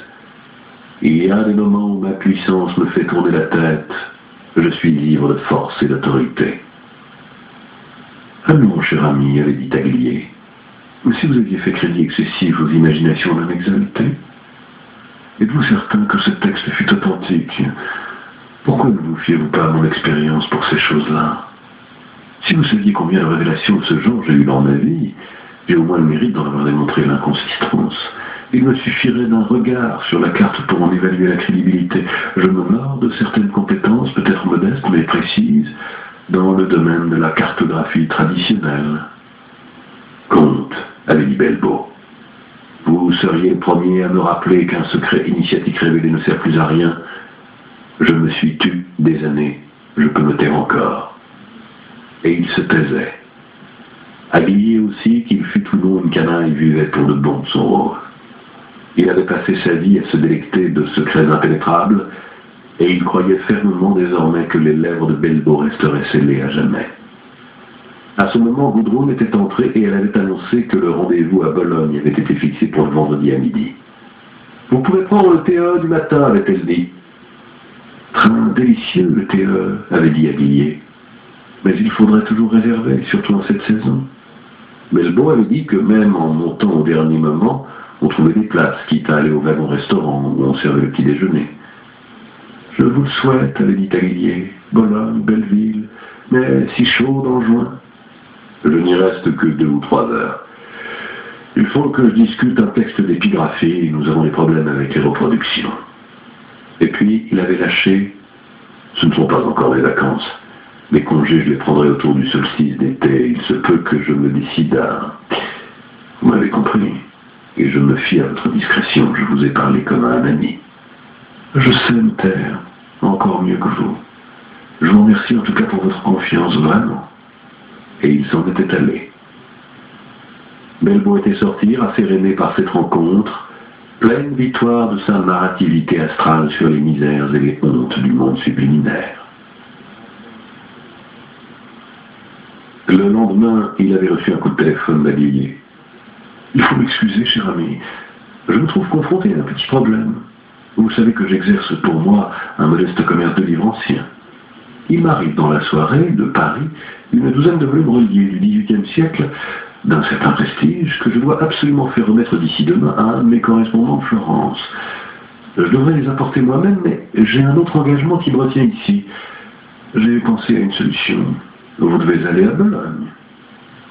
A: Il y a des moments où ma puissance me fait tourner la tête. Je suis ivre de force et d'autorité. Ah non, mon cher ami, avait dit Aglier. Mais si vous aviez fait crédit excessif aux imaginations d'un exalté, êtes-vous certain que ce texte fut authentique? Pourquoi ne vous fiez-vous pas à mon expérience pour ces choses-là? Si vous saviez combien de révélations de ce genre j'ai eu dans ma vie, j'ai au moins le mérite d'en avoir démontré l'inconsistance. Il me suffirait d'un regard sur la carte pour en évaluer la crédibilité. Je m'honore de certaines compétences, peut-être modestes mais précises, dans le domaine de la cartographie traditionnelle. Comte, avait dit Belbeau, vous seriez le premier à me rappeler qu'un secret initiatique révélé ne sert plus à rien. Je me suis tu des années, je peux me taire encore. Et il se taisait. Aglier aussi, qu'il fût ou non une canaille, vivait pour de bon son rôle. Il avait passé sa vie à se délecter de secrets impénétrables, et il croyait fermement désormais que les lèvres de Belbeau resteraient scellées à jamais. À ce moment, Gudrun était entrée et elle avait annoncé que le rendez-vous à Bologne avait été fixé pour le vendredi à midi. « Vous pouvez prendre le TE du matin, avait-elle dit. « Train délicieux, le TE, avait dit Aglier. Mais il faudrait toujours réserver, surtout en cette saison. » Belbeau avait dit que même en montant au dernier moment, on trouvait des places, quitte à aller au wagon-restaurant où on servait le petit déjeuner. « Je vous le souhaite, avait dit Aglier. Bologne, belle ville, mais si chaud en juin. Je n'y reste que 2 ou 3 heures. Il faut que je discute un texte d'épigraphie et nous avons des problèmes avec les reproductions. » Et puis, il avait lâché. Ce ne sont pas encore les vacances. Les congés, je les prendrai autour du solstice d'été. Il se peut que je me décide à... Vous m'avez compris. Et je me fie à votre discrétion. Je vous ai parlé comme à un ami. Je sais me taire. Encore mieux que vous. Je vous remercie en tout cas pour votre confiance, vraiment. Et il s'en était allé. Belbeau était sorti, rasséréné par cette rencontre, pleine victoire de sa narrativité astrale sur les misères et les hontes du monde subliminaire. Le lendemain, il avait reçu un coup de téléphone d'Aglier. « Il faut m'excuser, cher ami. Je me trouve confronté à un petit problème. Vous savez que j'exerce pour moi un modeste commerce de livres anciens. Il m'arrive dans la soirée, de Paris, une douzaine de volumes reliés du XVIIIe siècle, d'un certain prestige, que je dois absolument faire remettre d'ici demain à un de mes correspondants de Florence. Je devrais les apporter moi-même, mais j'ai un autre engagement qui me retient ici. J'ai pensé à une solution. Vous devez aller à Bologne.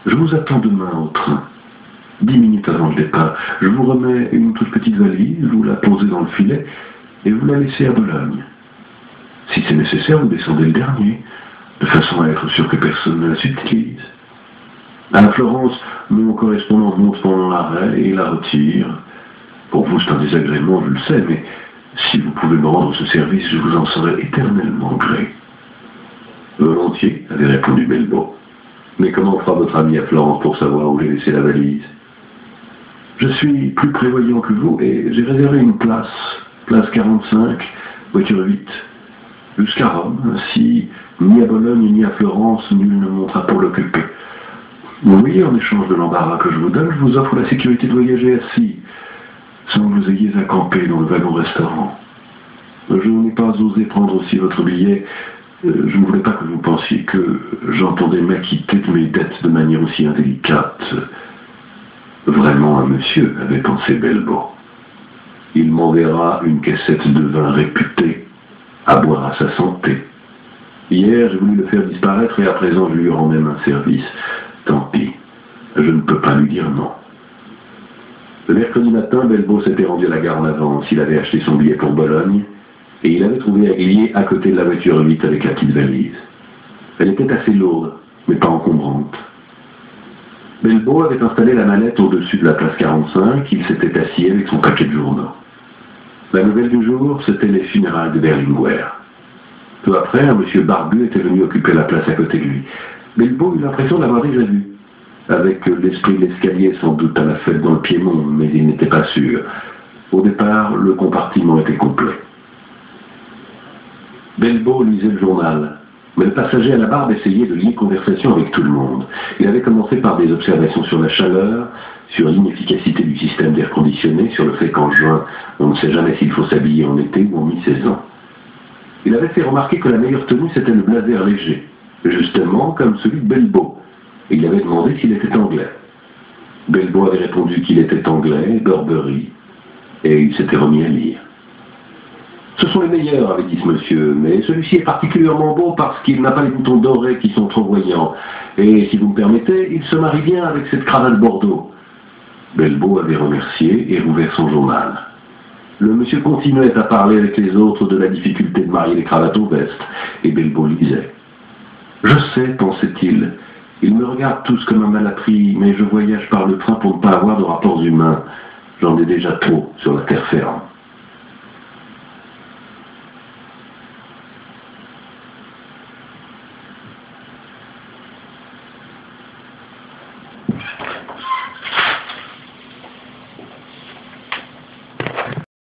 A: Je vous attends demain au train. 10 minutes avant le départ, je vous remets une toute petite valise, vous la posez dans le filet, et vous la laissez à Bologne. Si c'est nécessaire, vous descendez le dernier, de façon à être sûr que personne ne la subtilise. À Florence, mon correspondant monte pendant l'arrêt et la retire. Pour vous, c'est un désagrément, je le sais, mais si vous pouvez me rendre ce service, je vous en serai éternellement gré. Volontiers, avait répondu Belbeau. Mais comment fera votre ami à Florence pour savoir où j'ai laissé la valise? Je suis plus prévoyant que vous et j'ai réservé une place place 45, voiture 8, jusqu'à Rome. Ainsi, ni à Bologne ni à Florence, nul ne montera pour l'occuper. Oui, en échange de l'embarras que je vous donne, je vous offre la sécurité de voyager assis, sans que vous ayez à camper dans le wagon-restaurant. Je n'ai pas osé prendre aussi votre billet. Je ne voulais pas que vous pensiez que j'entendais m'acquitter de mes dettes de manière aussi indélicate. Vraiment un monsieur, avait pensé Belbo. Il m'enverra une caissette de vin réputé, à boire à sa santé. Hier, j'ai voulu le faire disparaître et à présent, je lui rends même un service. Tant pis, je ne peux pas lui dire non. Le mercredi matin, Belbo s'était rendu à la gare en avance. Il avait acheté son billet pour Bologne et il avait trouvé Aglier à côté de la voiture 8 avec la petite valise. Elle était assez lourde, mais pas encombrante. Belbo avait installé la mallette au-dessus de la place 45, il s'était assis avec son paquet de journaux. La nouvelle du jour, c'était les funérailles de Berlinguer. Peu après, un monsieur barbu était venu occuper la place à côté de lui. Belbo eut l'impression d'avoir déjà vu. Avec l'esprit de l'escalier sans doute à la fête dans le Piémont, mais il n'était pas sûr. Au départ, le compartiment était complet. Belbo lisait le journal, mais le passager à la barbe essayait de lier conversation avec tout le monde. Il avait commencé par des observations sur la chaleur, sur l'inefficacité du système d'air conditionné, sur le fait qu'en juin, on ne sait jamais s'il faut s'habiller en été ou en mi-saison. Il avait fait remarquer que la meilleure tenue, c'était le blazer léger, justement comme celui de Belbo. Et il avait demandé s'il était anglais. Belbo avait répondu qu'il était anglais, Burberry, et il s'était remis à lire. Ce sont les meilleurs, avait dit ce monsieur, mais celui-ci est particulièrement beau parce qu'il n'a pas les boutons dorés qui sont trop voyants. Et si vous me permettez, il se marie bien avec cette cravate bordeaux. Belbo avait remercié et rouvert son journal. Le monsieur continuait à parler avec les autres de la difficulté de marier les cravates aux vestes, et Belbo lisait. « Je sais, pensait-il, ils me regardent tous comme un malappris, mais je voyage par le train pour ne pas avoir de rapports humains. J'en ai déjà trop sur la terre ferme. »